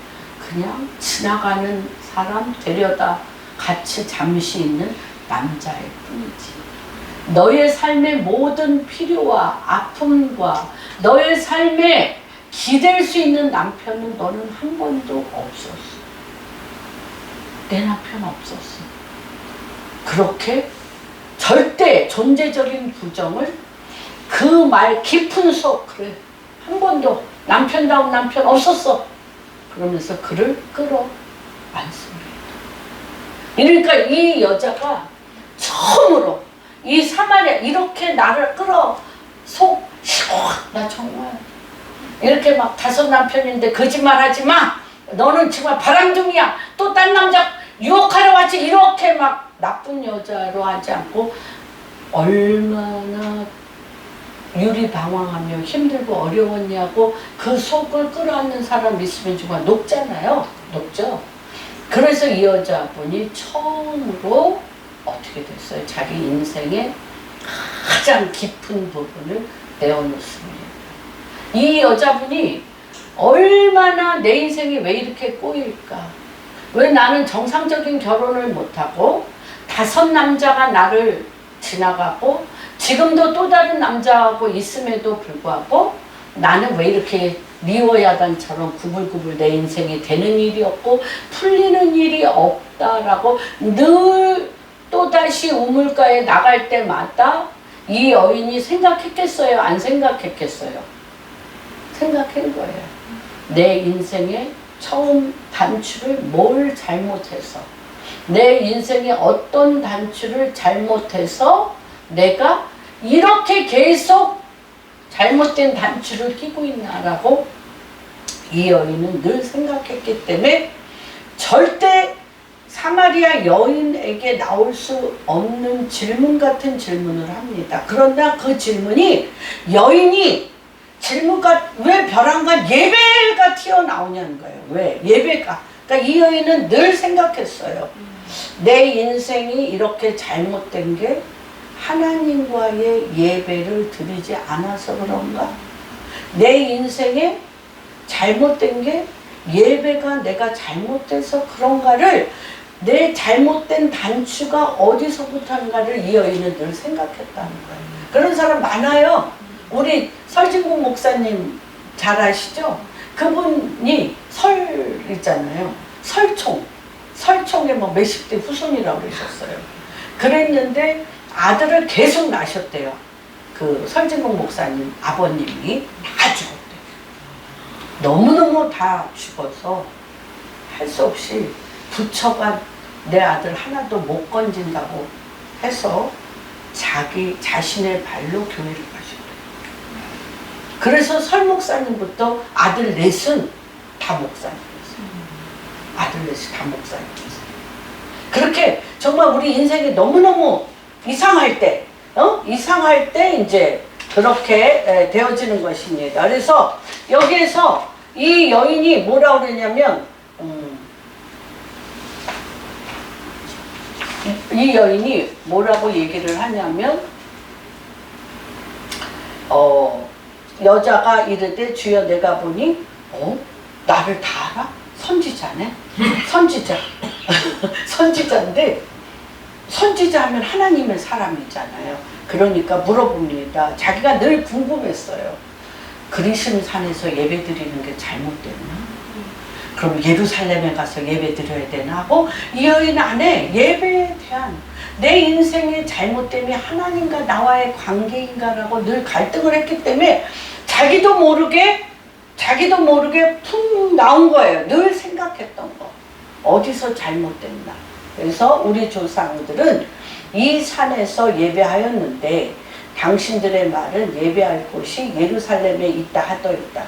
그냥 지나가는 사람 데려다 같이 잠시 있는 남자일 뿐이지. 너의 삶의 모든 필요와 아픔과 너의 삶에 기댈 수 있는 남편은 너는 한 번도 없었어. 내 남편 없었어. 그렇게 절대 존재적인 부정을 그 말 깊은 속, 그래, 한 번도 남편다운 남편 없었어. 그러면서 그를 끌어안습니다. 그러니까 이 여자가 처음으로 이 사마리아 이렇게 나를 끌어 속 나 정말 이렇게 막 5 남편인데 거짓말하지 마. 너는 정말 바람둥이야. 또 딴 남자 유혹하러 왔지. 이렇게 막 나쁜 여자로 하지 않고 얼마나 유리방황하며 힘들고 어려웠냐고 그 속을 끌어안는 사람 있으면 정말 높잖아요. 높죠. 그래서 이 여자분이 처음으로 어떻게 됐어요? 자기 인생의 가장 깊은 부분을 내어놓습니다. 이 여자분이 얼마나 내 인생이 왜 이렇게 꼬일까? 왜 나는 정상적인 결혼을 못하고 5 남자가 나를 지나가고 지금도 또 다른 남자하고 있음에도 불구하고 나는 왜 이렇게 리워야단처럼 구불구불 내 인생이 되는 일이 없고 풀리는 일이 없다라고 늘 또다시 우물가에 나갈 때마다 이 여인이 생각했겠어요? 안 생각했겠어요? 생각한 거예요. 내 인생의 처음 단추를 뭘 잘못해서 내 인생의 어떤 단추를 잘못해서 내가 이렇게 계속 잘못된 단추를 끼고 있나라고 이 여인은 늘 생각했기 때문에 절대 사마리아 여인에게 나올 수 없는 질문 같은 질문을 합니다. 그러나 그 질문이 여인이 질문가 왜 벼랑간 예배가 튀어나오냐는 거예요. 왜? 예배가. 그러니까 이 여인은 늘 생각했어요. 내 인생이 이렇게 잘못된 게 하나님과의 예배를 드리지 않아서 그런가? 내 인생에 잘못된 게 예배가 내가 잘못돼서 그런가를 내 잘못된 단추가 어디서부터인가를 이 여인은 늘 생각했다는 거예요. 그런 사람 많아요. 우리 설진국 목사님 잘 아시죠? 그분이 설 있잖아요. 설총의 뭐 몇십 대 후손이라고 그러셨어요. 그랬는데 아들을 계속 낳으셨대요. 그 설진국 목사님 아버님이 다 죽었대요. 너무너무 다 죽어서 할 수 없이 부처가 내 아들 하나도 못 건진다고 해서 자신의 발로 교회를 가셨대요. 그래서 설 목사님부터 아들 넷은 다 목사님이었어요. 아들 넷이 다 목사님이었어요. 그렇게 정말 우리 인생이 너무너무 이상할 때, 이상할 때 이제 그렇게 되어지는 것입니다. 그래서 여기에서 이 여인이 뭐라고 그러냐면, 이 여인이 뭐라고 얘기를 하냐면, 여자가 이르되 주여 내가 보니, 나를 다 알아? 선지자네? 선지자. 선지자인데, 선지자 하면 하나님의 사람이잖아요. 그러니까 물어봅니다. 자기가 늘 궁금했어요. 그리심 산에서 예배 드리는 게 잘못됐나? 그럼 예루살렘에 가서 예배 드려야 되나 하고 이 여인 안에 예배에 대한 내 인생의 잘못됨이 하나님과 나와의 관계인가라고 늘 갈등을 했기 때문에 자기도 모르게 푹 나온 거예요. 늘 생각했던 거. 어디서 잘못됐나? 그래서 우리 조상들은 이 산에서 예배하였는데 당신들의 말은 예배할 곳이 예루살렘에 있다 하더이다.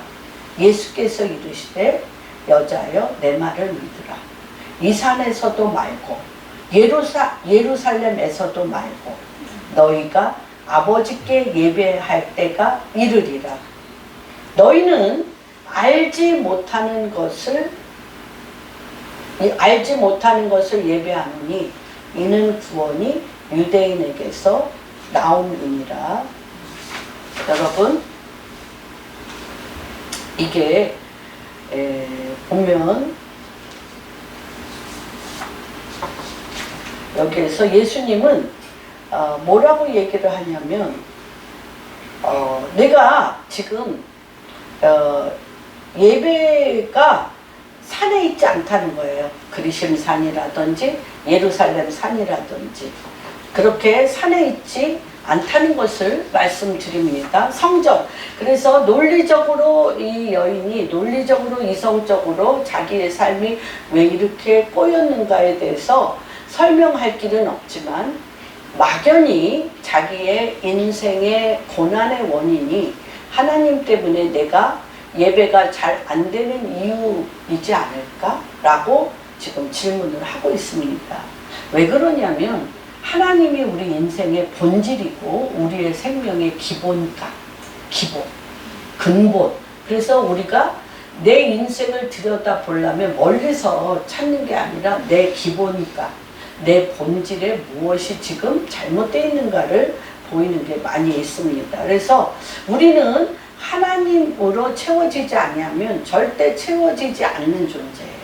예수께서 이르시되 여자여 내 말을 믿으라. 이 산에서도 말고 예루살렘에서도 말고 너희가 아버지께 예배할 때가 이르리라. 너희는 알지 못하는 것을 예배하노니 이는 구원이 유대인에게서 나옴이니라. 여러분, 이게 보면 여기에서 예수님은 뭐라고 얘기를 하냐면 내가 지금 예배가 산에 있지 않다는 거예요. 그리심 산이라든지 예루살렘 산이라든지 그렇게 산에 있지 않다는 것을 말씀드립니다. 성전. 그래서 논리적으로 이 여인이 논리적으로 이성적으로 자기의 삶이 왜 이렇게 꼬였는가에 대해서 설명할 길은 없지만 막연히 자기의 인생의 고난의 원인이 하나님 때문에 내가 예배가 잘 안 되는 이유이지 않을까라고 지금 질문을 하고 있습니다. 왜 그러냐면 하나님이 우리 인생의 본질이고 우리의 생명의 기본가, 기본, 근본. 그래서 우리가 내 인생을 들여다보려면 멀리서 찾는 게 아니라 내 기본가, 내 본질에 무엇이 지금 잘못되어 있는가를 보이는 게 많이 있습니다. 그래서 우리는 하나님으로 채워지지 않으면 절대 채워지지 않는 존재예요.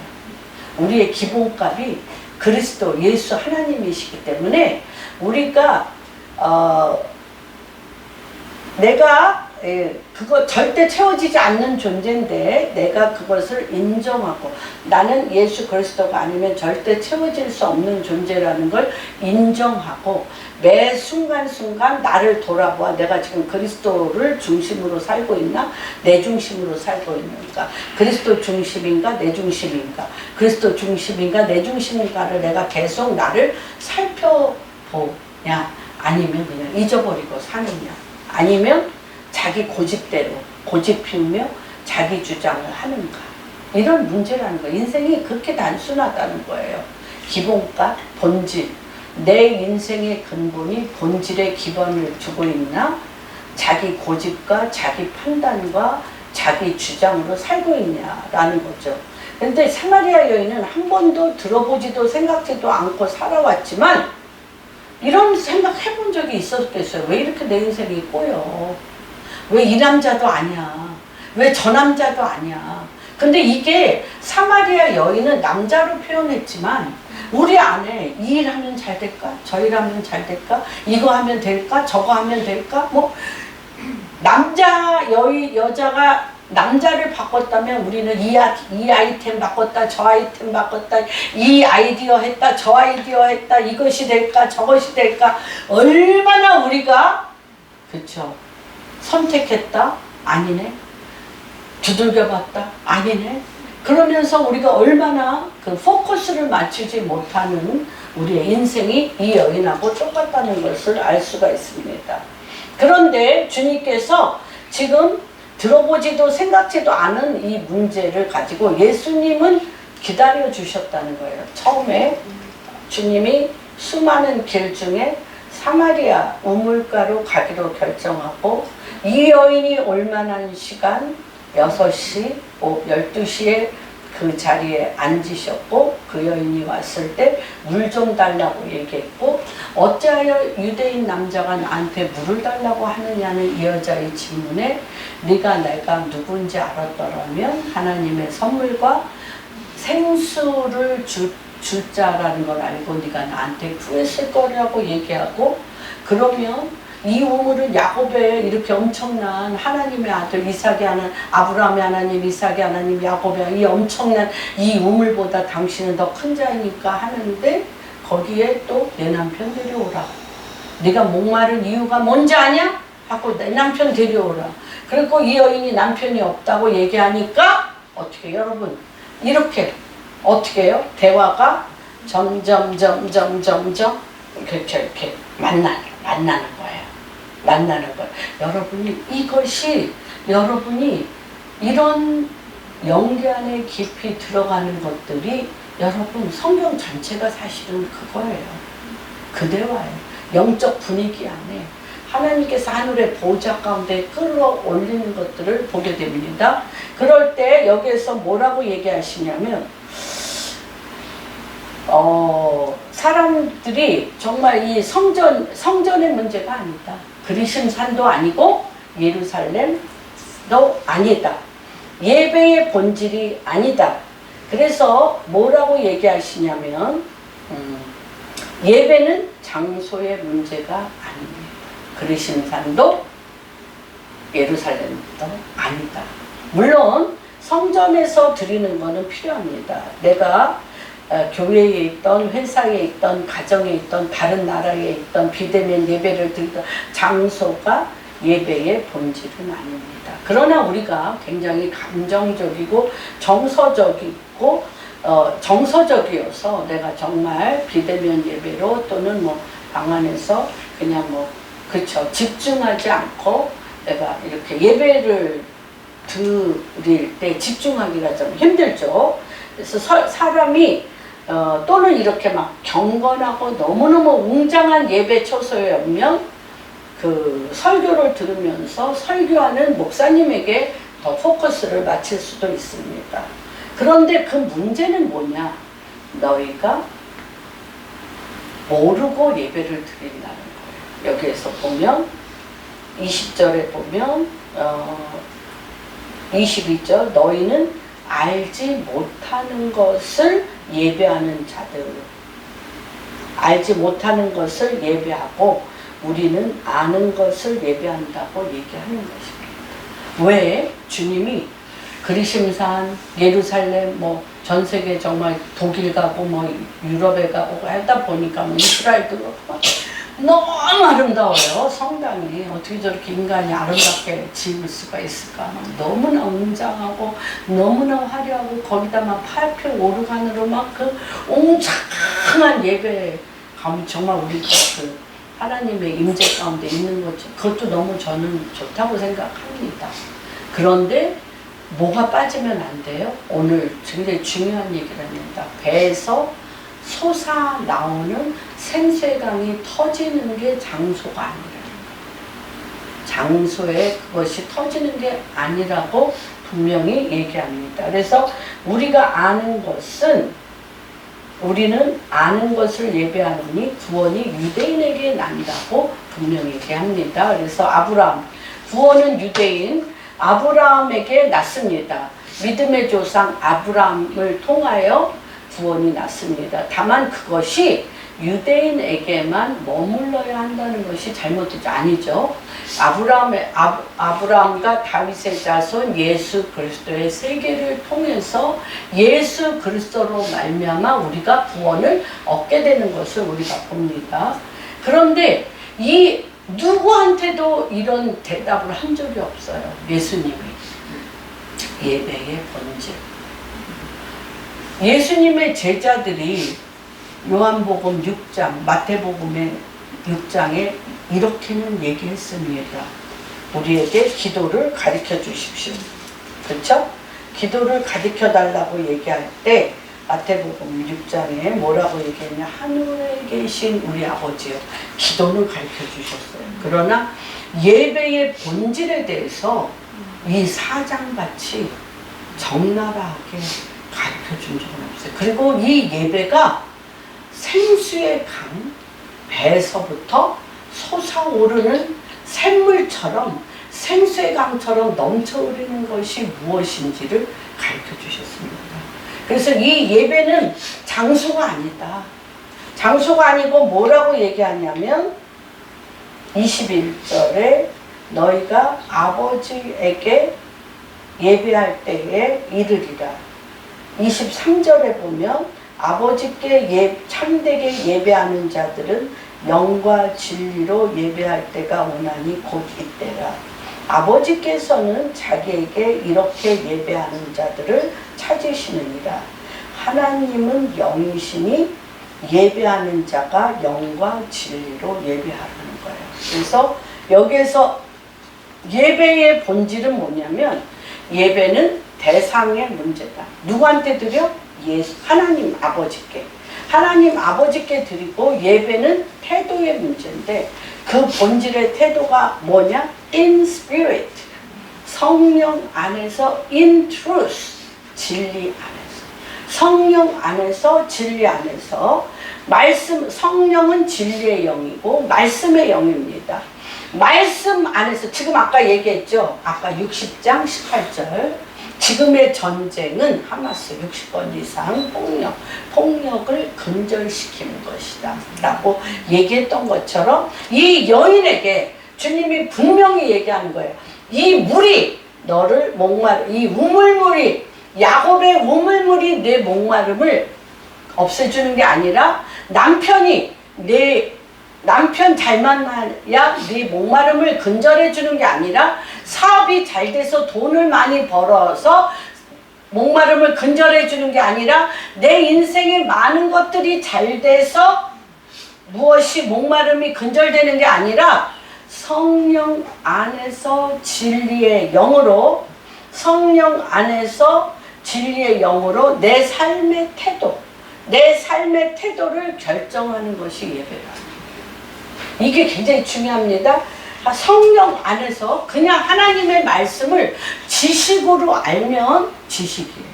우리의 기본값이 그리스도 예수 하나님이시기 때문에 우리가 내가 그거 절대 채워지지 않는 존재인데 내가 그것을 인정하고 나는 예수 그리스도가 아니면 절대 채워질 수 없는 존재라는 걸 인정하고 매 순간순간 나를 돌아보아 내가 지금 그리스도를 중심으로 살고 있나 내 중심으로 살고 있는가 그리스도 중심인가 내 중심인가 그리스도 중심인가 내 중심인가를 내가 계속 나를 살펴보냐 아니면 그냥 잊어버리고 사느냐 아니면 자기 고집대로 고집 피우며 자기 주장을 하는가 이런 문제라는 거예요. 인생이 그렇게 단순하다는 거예요. 기본값, 본질 내 인생의 근본이 본질에 기반을 두고 있나 자기 고집과 자기 판단과 자기 주장으로 살고 있냐라는 거죠. 그런데 사마리아 여인은 한 번도 들어보지도 생각지도 않고 살아왔지만 이런 생각 해본 적이 있었겠어요. 왜 이렇게 내 인생이 꼬여? 왜 이 남자도 아니야? 왜 저 남자도 아니야? 근데 이게 사마리아 여인은 남자로 표현했지만 우리 안에 이 일 하면 잘 될까? 저 일 하면 잘 될까? 이거 하면 될까? 저거 하면 될까? 뭐 여자가 남자를 바꿨다면 우리는 이 아이템 바꿨다 저 아이템 바꿨다 이 아이디어 했다 저 아이디어 했다 이것이 될까 저것이 될까 얼마나 우리가 그쵸 선택했다 아니네 두들겨봤다 아니네 그러면서 우리가 얼마나 그 포커스를 맞추지 못하는 우리의 인생이 이 여인하고 똑같다는 것을 알 수가 있습니다. 그런데 주님께서 지금 들어보지도 생각지도 않은 이 문제를 가지고 예수님은 기다려 주셨다는 거예요. 처음에 주님이 수많은 길 중에 사마리아 우물가로 가기로 결정하고 이 여인이 올 만한 시간 6시, 12시에 그 자리에 앉으셨고 그 여인이 왔을 때 물 좀 달라고 얘기했고 어찌하여 유대인 남자가 나한테 물을 달라고 하느냐는 이 여자의 질문에 네가 내가 누군지 알았더라면 하나님의 선물과 생수를 줄 자라는 걸 알고 네가 나한테 구했을 거라고 얘기하고 그러면 이 우물은 야곱의 이렇게 엄청난 하나님의 아들 이삭의 하나님 아브라함의 하나님 이삭의 하나님 야곱의 이 엄청난 이 우물보다 당신은 더 큰 자이니까 하는데 거기에 또 내 남편 데려오라 네가 목마른 이유가 뭔지 아냐? 하고 내 남편 데려오라 그리고 이 여인이 남편이 없다고 얘기하니까 어떻게 여러분 이렇게 어떻게 해요? 대화가 점점 이렇게 만나는 거예요. 만나는 거예요. 여러분이 이것이 여러분이 이런 영계 안에 깊이 들어가는 것들이 여러분 성경 전체가 사실은 그거예요. 그 대화예요. 영적 분위기 안에 하나님께서 하늘의 보좌 가운데 끌어올리는 것들을 보게 됩니다. 그럴 때 여기에서 뭐라고 얘기하시냐면 사람들이 정말 이 성전의 문제가 아니다. 그리심 산도 아니고 예루살렘도 아니다. 예배의 본질이 아니다. 그래서 뭐라고 얘기하시냐면 예배는 장소의 문제가 아닙니다. 그리심산도 예루살렘도 아니다. 물론 성전에서 드리는 것은 필요합니다. 내가 교회에 있던, 회사에 있던, 가정에 있던, 다른 나라에 있던, 비대면 예배를 드리던 장소가 예배의 본질은 아닙니다. 그러나 우리가 굉장히 감정적이고 정서적이고 정서적이어서 내가 정말 비대면 예배로 또는 뭐 방 안에서 그냥 뭐 그쵸 집중하지 않고 내가 이렇게 예배를 드릴 때 집중하기가 좀 힘들죠. 그래서 사람이 또는 이렇게 막 경건하고 너무너무 웅장한 예배 초소였면 그 설교를 들으면서 설교하는 목사님에게 더 포커스를 맞출 수도 있습니다. 그런데 그 문제는 뭐냐? 너희가 모르고 예배를 드린다는 거예요. 여기에서 보면 20절에 보면 22절 너희는 알지 못하는 것을 예배하는 자들, 알지 못하는 것을 예배하고 우리는 아는 것을 예배한다고 얘기하는 것입니다. 왜? 주님이 그리심산, 예루살렘, 뭐 전 세계 정말 독일 가고 뭐 유럽에 가고 하다 보니까 뭐 이스라엘도 그렇고 너무 아름다워요. 성당이 어떻게 저렇게 인간이 아름답게 지을 수가 있을까? 너무나 웅장하고 너무나 화려하고 거기다 막 팔표 오르간으로 막 그 웅장한 예배 가면 정말 우리가 그 하나님의 임재 가운데 있는 거죠. 그것도 너무 저는 좋다고 생각합니다. 그런데 뭐가 빠지면 안 돼요? 오늘 굉장히 중요한 얘기를 합니다. 배에서 솟아 나오는 생수강이 터지는 게 장소가 아니라는 거예요. 장소에 그것이 터지는 게 아니라고 분명히 얘기합니다. 그래서 우리가 아는 것은 우리는 아는 것을 예배하노니 구원이 유대인에게 난다고 분명히 얘기합니다. 그래서 아브라함, 구원은 유대인 아브라함에게 났습니다. 믿음의 조상 아브라함을 통하여 구원이 났습니다. 다만 그것이 유대인에게만 머물러야 한다는 것이 잘못되지 아니죠. 아브라함과 다윗의 자손 예수 그리스도의 세계를 통해서 예수 그리스도로 말미암아 우리가 구원을 얻게 되는 것을 우리가 봅니다. 그런데 이 누구한테도 이런 대답을 한 적이 없어요. 예수님이. 예배의 본질. 예수님의 제자들이 요한복음 6장, 마태복음의 6장에 이렇게는 얘기했습니다. 우리에게 기도를 가르쳐 주십시오. 그렇죠? 기도를 가르쳐 달라고 얘기할 때 마태복음 6장에 뭐라고 얘기했냐? 하늘에 계신 우리 아버지요. 기도를 가르쳐 주셨어요. 그러나 예배의 본질에 대해서 이 사장같이 적나라하게 가르쳐 준 적은 없어요. 그리고 이 예배가 생수의 강, 배에서부터 솟아오르는 샘물처럼 생수의 강처럼 넘쳐흐르는 것이 무엇인지를 가르쳐 주셨습니다. 그래서 이 예배는 장소가 아니다. 장소가 아니고 뭐라고 얘기하냐면 21절에 너희가 아버지에게 예배할 때에 이르리라. 23절에 보면 아버지께 참되게 예배하는 자들은 영과 진리로 예배할 때가 오나니 곧 이때라. 아버지께서는 자기에게 이렇게 예배하는 자들을 찾으시느니라. 하나님은 영이시니 예배하는 자가 영과 진리로 예배하라는 거예요. 그래서 여기에서 예배의 본질은 뭐냐면 예배는 대상의 문제다. 누구한테 드려? 하나님 아버지께. 하나님 아버지께 드리고 예배는 태도의 문제인데 그 본질의 태도가 뭐냐? In spirit. 성령 안에서 in truth. 진리 안에서. 성령 안에서 진리 안에서 성령은 진리의 영이고 말씀의 영입니다. 말씀 안에서 지금 아까 얘기했죠. 아까 60장 18절 지금의 전쟁은 하마스 60번 이상 폭력을 근절시키는 것이다 라고 얘기했던 것처럼 이 여인에게 주님이 분명히 얘기한 거예요. 이 물이 너를 이 우물물이, 야곱의 우물물이 내 목마름을 없애주는 게 아니라 남편 잘 만나야 네 목마름을 근절해 주는 게 아니라 사업이 잘 돼서 돈을 많이 벌어서 목마름을 근절해 주는 게 아니라 내 인생에 많은 것들이 잘 돼서 무엇이 목마름이 근절되는 게 아니라 성령 안에서 진리의 영으로 내 삶의 태도를 결정하는 것이 예배다. 이게 굉장히 중요합니다. 성령 안에서 그냥 하나님의 말씀을 지식으로 알면 지식이에요.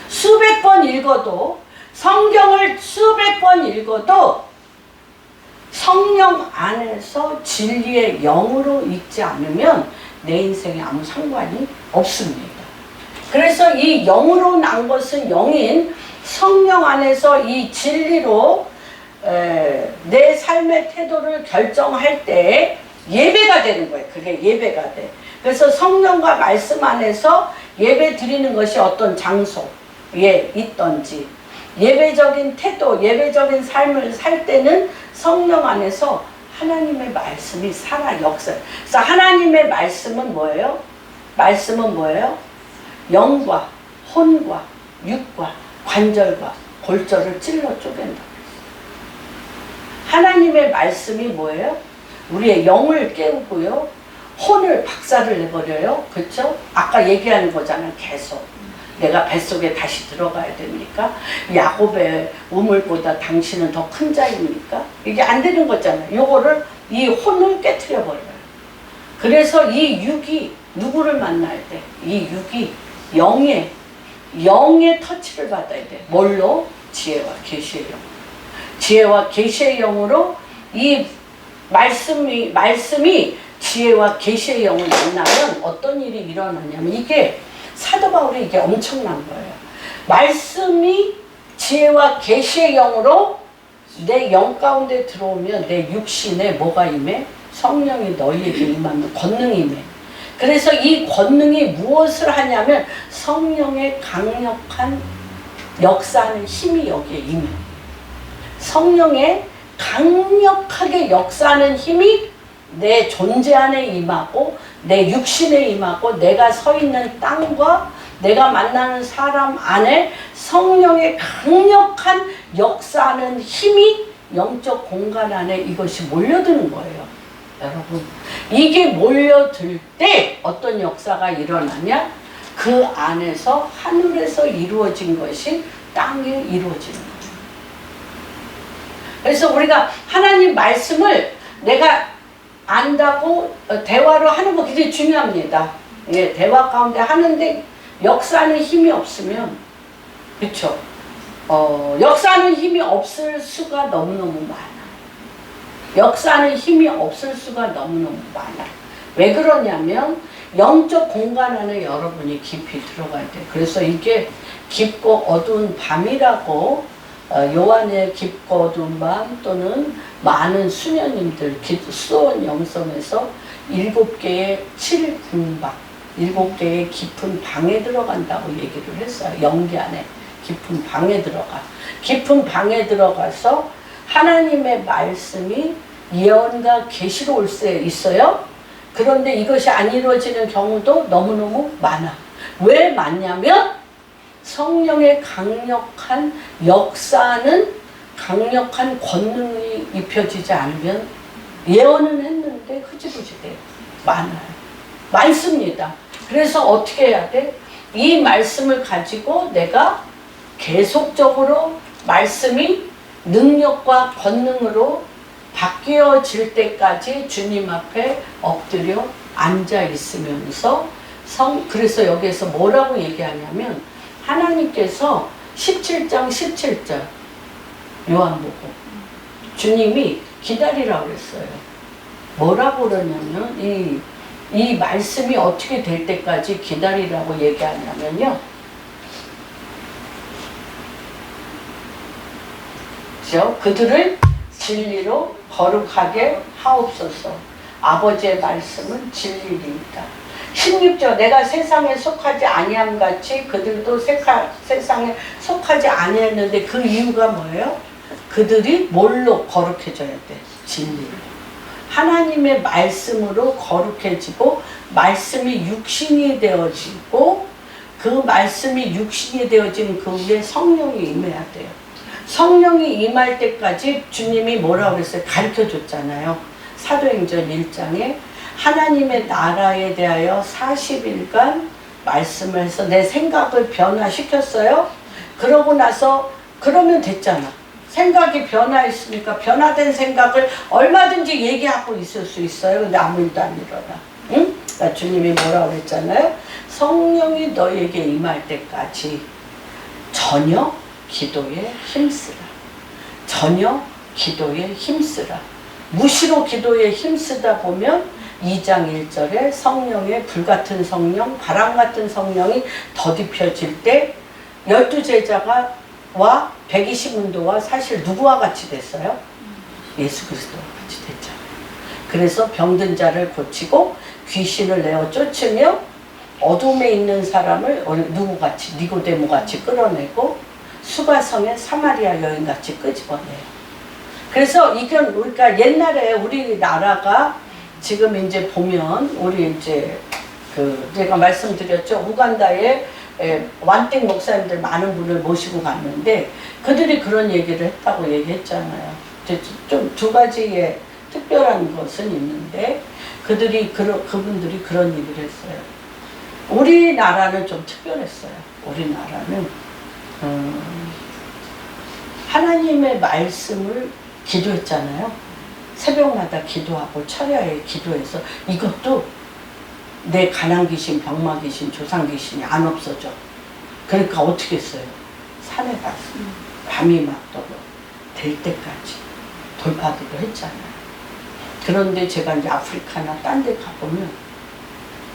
수백 번 읽어도, 성경을 수백 번 읽어도 성령 안에서 진리의 영으로 읽지 않으면 내 인생에 아무 상관이 없습니다. 그래서 이 영으로 난 것은 영인 성령 안에서 이 진리로 내 삶의 태도를 결정할 때 예배가 되는 거예요. 그게 예배가 돼. 그래서 성령과 말씀 안에서 예배 드리는 것이 어떤 장소에 있던지, 예배적인 태도, 예배적인 삶을 살 때는 성령 안에서 하나님의 말씀이 살아 역사해. 그래서 하나님의 말씀은 뭐예요? 영과 혼과 육과 관절과 골절을 찔러 쪼갠다. 하나님의 말씀이 뭐예요? 우리의 영을 깨우고요, 혼을 박살을 내버려요. 그렇죠? 아까 얘기하는 거잖아요. 계속 내가 뱃속에 다시 들어가야 됩니까? 야곱의 우물보다 당신은 더 큰 자입니까? 이게 안 되는 거잖아요. 이 혼을 깨트려 버려요. 그래서 이 육이 누구를 만날 때 이 육이 영의 터치를 받아야 돼. 뭘로? 지혜와 계시의 영. 지혜와 계시의 영으로 이 말씀이 지혜와 계시의 영을 만나면 어떤 일이 일어나냐면, 이게 사도 바울이 이게 엄청난 거예요. 말씀이 지혜와 계시의 영으로 내 영 가운데 들어오면 내 육신에 뭐가 임해? 성령이 너희에게 임하면 권능이 임해. 그래서 이 권능이 무엇을 하냐면 성령의 강력한 역사하는 힘이 여기에 임해. 성령의 강력하게 역사하는 힘이 내 존재 안에 임하고 내 육신에 임하고 내가 서 있는 땅과 내가 만나는 사람 안에 성령의 강력한 역사하는 힘이 영적 공간 안에 이것이 몰려드는 거예요. 여러분, 이게 몰려들 때 어떤 역사가 일어나냐? 그 안에서 하늘에서 이루어진 것이 땅에 이루어지는 거예요. 그래서 우리가 하나님 말씀을 내가 안다고 대화로 하는 거 굉장히 중요합니다. 예, 대화 가운데 하는데 역사하는 힘이 없으면, 그렇죠? 역사하는 힘이 없을 수가 너무너무 많아. 역사하는 힘이 없을 수가 너무너무 많아. 왜 그러냐면 영적 공간 안에 여러분이 깊이 들어가야 돼. 그래서 이게 깊고 어두운 밤이라고 요한의 깊고 어두운 밤 또는 많은 수녀님들 수원 영성에서 7개의 7궁방, 7개의 깊은 방에 들어간다고 얘기를 했어요. 영계 안에 깊은 방에 들어가. 깊은 방에 들어가서 하나님의 말씀이 예언과 계시로 올 수 있어요. 그런데 이것이 안 이루어지는 경우도 너무너무 많아. 왜 많냐면 성령의 강력한 역사는 강력한 권능이 입혀지지 않으면 예언은 했는데 흐지부지 돼요. 많아요. 많습니다. 그래서 어떻게 해야 돼? 이 말씀을 가지고 내가 계속적으로 말씀이 능력과 권능으로 바뀌어질 때까지 주님 앞에 엎드려 앉아 있으면서 그래서 여기에서 뭐라고 얘기하냐면 하나님께서 17장 17절 요한복음 주님이 기다리라고 그랬어요. 뭐라고 그러냐면 이 이 말씀이 어떻게 될 때까지 기다리라고 얘기하냐면요. 그죠? 그들을 진리로 거룩하게 하옵소서. 아버지의 말씀은 진리이다. 16절 내가 세상에 속하지 아니함 같이 그들도 세상에 속하지 아니했는데 그 이유가 뭐예요? 그들이 뭘로 거룩해져야 돼? 진리로. 하나님의 말씀으로 거룩해지고 말씀이 육신이 되어지고 그 말씀이 육신이 되어진 그 위에 성령이 임해야 돼요. 성령이 임할 때까지 주님이 뭐라고 그랬어요? 가르쳐줬잖아요. 사도행전 1장에 하나님의 나라에 대하여 40일간 말씀을 해서 내 생각을 변화시켰어요. 그러고 나서 그러면 됐잖아. 생각이 변화했으니까 변화된 생각을 얼마든지 얘기하고 있을 수 있어요. 근데 아무 일도 안 일어나. 응? 그러니까 주님이 뭐라고 그랬잖아요. 성령이 너에게 임할 때까지 전혀 기도에 힘쓰라. 전혀 기도에 힘쓰라. 무시로 기도에 힘쓰다 보면 2장 1절에 성령의 불같은 성령, 바람같은 성령이 더딥혀질 때 12제자가 와 120문도와 사실 누구와 같이 됐어요? 예수 그리스도와 같이 됐잖아요. 그래서 병든 자를 고치고 귀신을 내어 쫓으며 어둠에 있는 사람을 누구같이 니고데모같이 끌어내고 수가성의 사마리아 여인같이 끄집어내요. 그래서 이건 우리가 옛날에 우리나라가 지금 이제 보면 우리 이제 제가 말씀드렸죠. 우간다에 완땡 목사님들 많은 분을 모시고 갔는데 그들이 그런 얘기를 했다고 얘기했잖아요. 좀 두 가지의 특별한 것은 있는데 그분들이 그런 얘기를 했어요. 우리나라는 좀 특별했어요. 우리나라는 하나님의 말씀을 기도했잖아요. 새벽마다 기도하고 철야에 기도해서 이것도 내 가난 귀신, 병마 귀신, 조상 귀신이 안 없어져. 그러니까 어떻게 했어요? 산에 가서 밤이 맞도록 될 때까지 돌파기도 했잖아요. 그런데 제가 이제 아프리카나 딴 데 가보면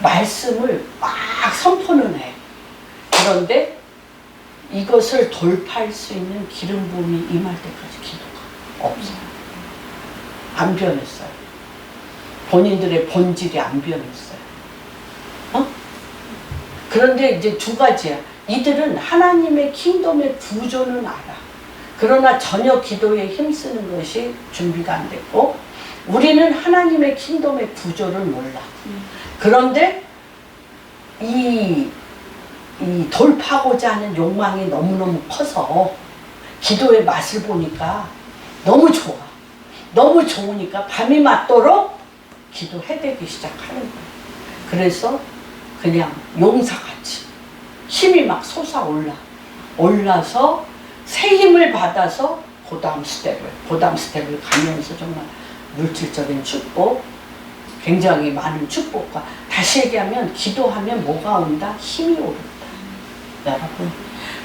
말씀을 막 선포는 해. 그런데 이것을 돌파할 수 있는 기름 부음이 임할 때까지 기도가 없어요. 안 변했어요. 본인들의 본질이 안 변했어요. 그런데 이제 두 가지야. 이들은 하나님의 킹덤의 구조는 알아. 그러나 전혀 기도에 힘쓰는 것이 준비가 안 됐고 우리는 하나님의 킹덤의 구조를 몰라. 그런데 이 돌파하고자 하는 욕망이 너무너무 커서 기도의 맛을 보니까 너무 좋아. 너무 좋으니까 밤이 맞도록 기도해대기 시작하는 거예요. 그래서 그냥 용사같이 힘이 막 올라서 새 힘을 받아서 그 다음 스텝을 가면서 정말 물질적인 축복, 굉장히 많은 축복과 다시 얘기하면 기도하면 뭐가 온다? 힘이 오른다. 여러분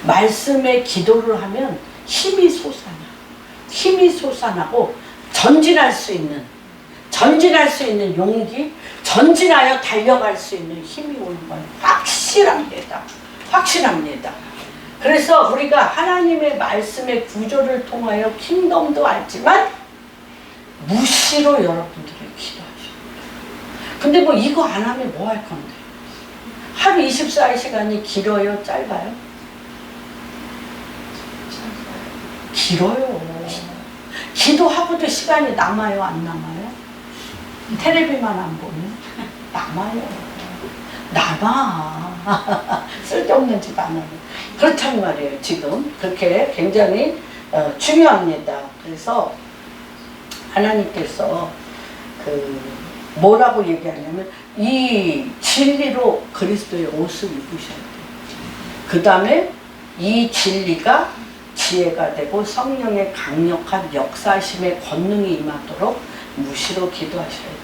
말씀에 기도를 하면 힘이 솟아나고 전진할 수 있는 용기, 전진하여 달려갈 수 있는 힘이 오는 건 확실합니다. 그래서 우리가 하나님의 말씀의 구조를 통하여 킹덤도 알지만 무시로 여러분들을 기도하십니다. 근데 뭐 이거 안 하면 뭐 할 건데? 하루 24시간이 길어요? 짧아요? 길어요. 기도하고도 시간이 남아요? 안 남아요? 텔레비만 안 보면? 남아요. 쓸데없는 짓 안 하면. 그렇단 말이에요. 지금 그렇게 굉장히 중요합니다. 그래서 하나님께서 뭐라고 얘기하냐면 이 진리로 그리스도의 옷을 입으셔야 돼요. 그 다음에 이 진리가 지혜가 되고 성령의 강력한 역사심의 권능이 임하도록 무시로 기도하셔야 돼요.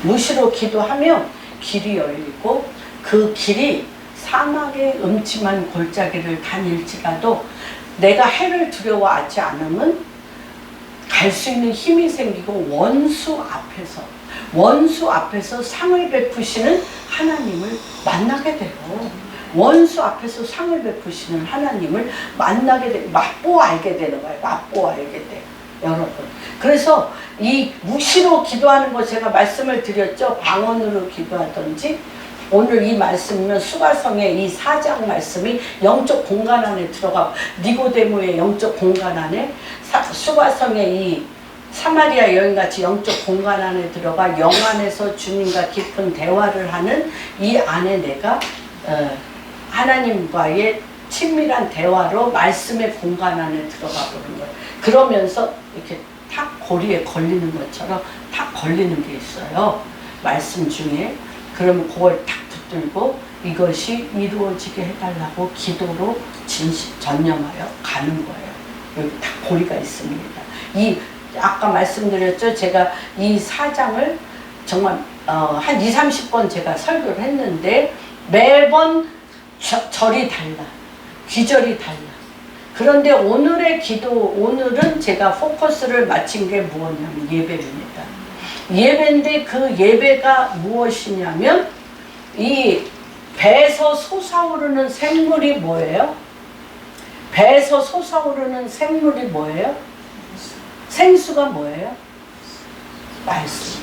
무시로 기도하면 길이 열리고 그 길이 사막의 음침한 골짜기를 다닐지라도 내가 해를 두려워하지 않으면 갈 수 있는 힘이 생기고 원수 앞에서 원수 앞에서 상을 베푸시는 하나님을 만나게 돼요. 원수 앞에서 상을 베푸시는 하나님을 만나게 돼, 맛보아 알게 되는 거예요. 맛보아 알게 돼요. 여러분. 그래서 이 무시로 기도하는 거 제가 말씀을 드렸죠. 방언으로 기도하든지, 오늘 이 말씀이면 수가성의 이 4장 말씀이 영적 공간 안에 들어가, 니고데모의 영적 공간 안에, 수가성의 이 사마리아 여인같이 영적 공간 안에 들어가 영 안에서 주님과 깊은 대화를 하는 이 안에 내가 하나님과의 친밀한 대화로 말씀의 공간 안에 들어가 보는 거예요. 그러면서 이렇게 탁 고리에 걸리는 것처럼 탁 걸리는 게 있어요. 말씀 중에. 그러면 그걸 탁 붙들고 이것이 이루어지게 해달라고 기도로 전념하여 가는 거예요. 여기 탁 고리가 있습니다. 아까 말씀드렸죠. 제가 이 4장을 정말 한 2, 30번 제가 설교를 했는데 매번 절이 달라. 귀절이 달라. 그런데 오늘의 기도, 오늘은 제가 포커스를 맞춘 게 무엇이냐면 예배입니다. 예배인데 그 예배가 무엇이냐면 이 배에서 솟아오르는 샘물이 뭐예요? 배에서 솟아오르는 샘물이 뭐예요? 생수가 뭐예요? 말씀.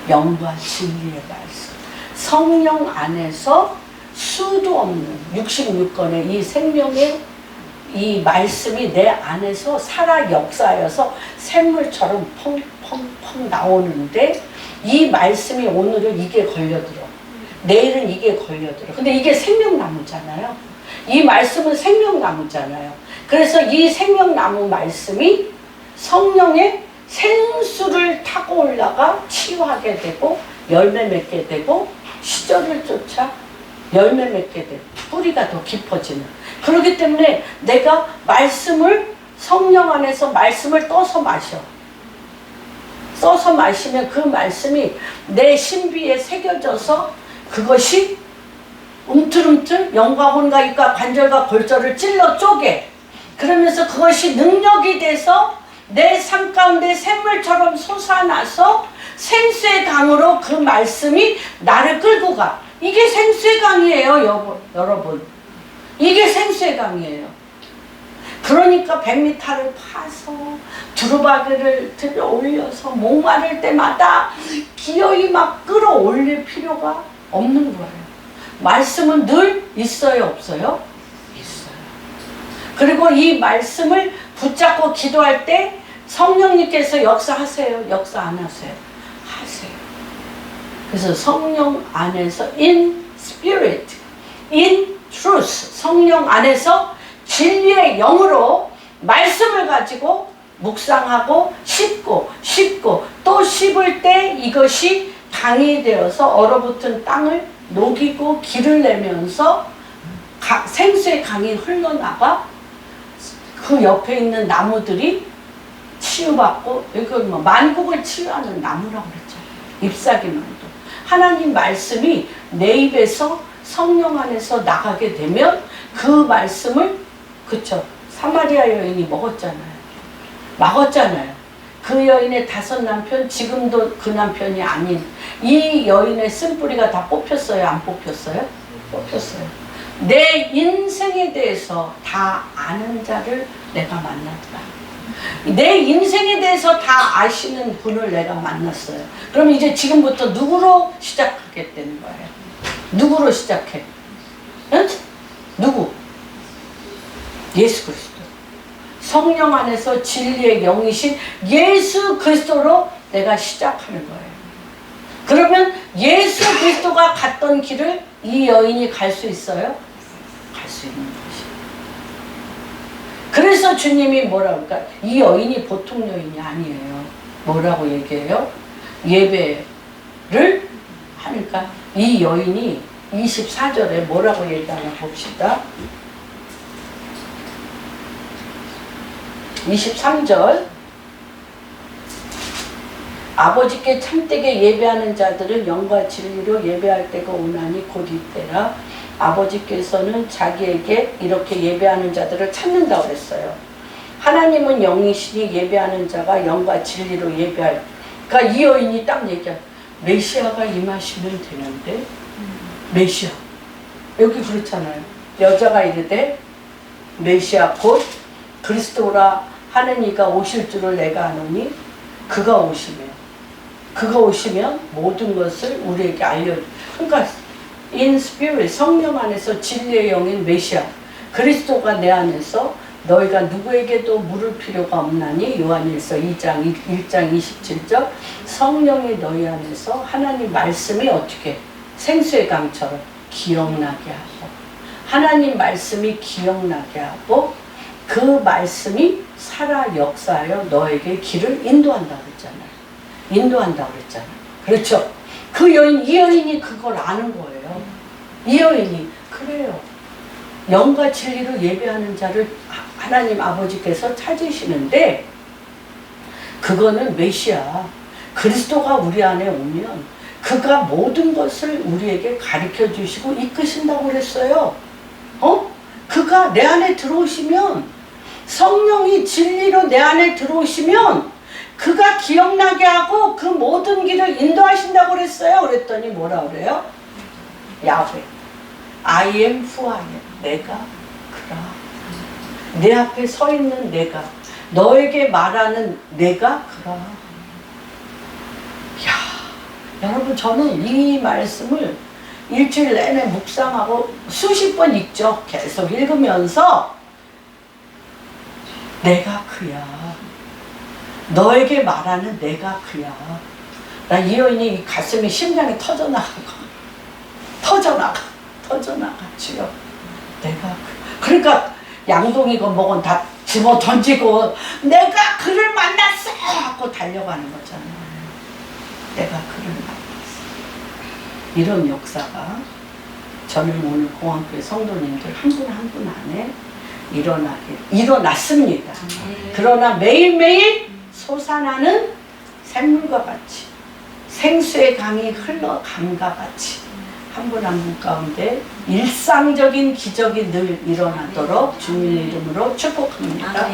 영과 진리의 말씀. 성령 안에서 수도 없는 66권의 이 생명의 이 말씀이 내 안에서 살아 역사하여서 샘물처럼 펑펑펑 나오는데, 이 말씀이 오늘은 이게 걸려들어. 내일은 이게 걸려들어. 근데 이게 생명나무잖아요. 이 말씀은 생명나무잖아요. 그래서 이 생명나무 말씀이 성령의 생수를 타고 올라가 치유하게 되고 열매 맺게 되고 시절을 쫓아 열매 맺게 되고 뿌리가 더 깊어지는. 그렇기 때문에 내가 말씀을 성령 안에서 말씀을 떠서 마셔. 써서 마시면 그 말씀이 내 신비에 새겨져서 그것이 움틀움틀 영과 혼과 입과 관절과 골절을 찔러 쪼개. 그러면서 그것이 능력이 돼서 내 삶 가운데 샘물처럼 솟아나서 생수의 강으로 그 말씀이 나를 끌고 가. 이게 생수의 강이에요, 여러분. 이게 생수의 강이에요. 그러니까 100m를 파서 두루마기를 들어 올려서 목마를 때마다 기어이 막 끌어올릴 필요가 없는 거예요. 말씀은 늘 있어요, 없어요? 있어요. 그리고 이 말씀을 붙잡고 기도할 때 성령님께서 역사하세요? 역사 안 하세요? 하세요. 그래서 성령 안에서 in spirit, in truth, 성령 안에서 진리의 영으로 말씀을 가지고 묵상하고 씹고 또 씹을 때 이것이 강이 되어서 얼어붙은 땅을 녹이고 길을 내면서 생수의 강이 흘러나가 그 옆에 있는 나무들이 치유받고, 여기 뭐 만국을 치유하는 나무라고 그랬잖아요. 잎사귀만도. 하나님 말씀이 내 입에서 성령 안에서 나가게 되면 그 말씀을, 그쵸, 사마리아 여인이 먹었잖아요. 그 여인의 5 남편, 지금도 그 남편이 아닌 이 여인의 쓴뿌리가 다 뽑혔어요? 안 뽑혔어요? 뽑혔어요. 내 인생에 대해서 다 아는 자를 내가 만났다. 내 인생에 대해서 다 아시는 분을 내가 만났어요. 그럼 이제 지금부터 누구로 시작하게 되는 거예요? 누구로 시작해? 응? 누구? 예수 그리스도. 성령 안에서 진리의 영이신 예수 그리스도로 내가 시작하는 거예요. 그러면 예수 그리스도가 갔던 길을 이 여인이 갈 수 있어요? 갈 수 있는 것이에요. 그래서 주님이 뭐라고 할까? 이 여인이 보통 여인이 아니에요. 뭐라고 얘기해요? 예배를 하니까 이 여인이 24절에 뭐라고 얘기하나 봅시다. 23절, 아버지께 참되게 예배하는 자들은 영과 진리로 예배할 때가 오나니 곧 이때라. 아버지께서는 자기에게 이렇게 예배하는 자들을 찾는다고 그랬어요. 하나님은 영이시니 예배하는 자가 영과 진리로 예배할. 그러니까 이 여인이 딱 얘기해. 메시아가 임하시면 되는데 메시아 여기 그렇잖아요. 여자가 이르되 메시아 곧 그리스도라 하는 이가 오실 줄을 내가 아노니 그가 오시면 모든 것을 우리에게 그러니까 in spirit 성령 안에서 진리의 영인 메시아 그리스도가 내 안에서 너희가 누구에게도 물을 필요가 없나니 요한일서 2장 1장 27절 성령이 너희 안에서 하나님 말씀이 어떻게 생수의 강처럼 기억나게 하고 하나님 말씀이 기억나게 하고 그 말씀이 살아 역사하여 너에게 길을 인도한다고 그랬잖아요. 인도한다고 그랬잖아요. 그렇죠. 이 여인이 그걸 아는 거예요. 이 여인이 그래요. 영과 진리로 예배하는 자를 하나님 아버지께서 찾으시는데 그거는 메시아 그리스도가 우리 안에 오면 그가 모든 것을 우리에게 가르쳐 주시고 이끄신다고 그랬어요. 그가 내 안에 들어오시면 성령이 진리로 내 안에 들어오시면 그가 기억나게 하고 그 모든 길을 인도하신다고 그랬어요. 그랬더니 뭐라 그래요? 야훼 I am who I am 내가 그라 내 앞에 서 있는 내가 너에게 말하는 내가 그라. 여러분 저는 이 말씀을 일주일 내내 묵상하고 수십 번 읽죠. 계속 읽으면서 내가 그야. 너에게 말하는 내가 그야. 나 이 여인이 가슴이 심장이 터져나가 주여 내가 그. 그러니까 양동이고 뭐건 다 집어 던지고 내가 그를 만났어 하고 달려가는 거잖아요. 내가 그를 만났어. 이런 역사가 저는 오늘 공항교회 성도님들 한 분 한 분 안에 일어났습니다. 그러나 매일매일 솟아나는 샘물과 같이 생수의 강이 흘러감과 같이 한 분 한 분 가운데 일상적인 기적이 늘 일어나도록 주님의 이름으로 축복합니다.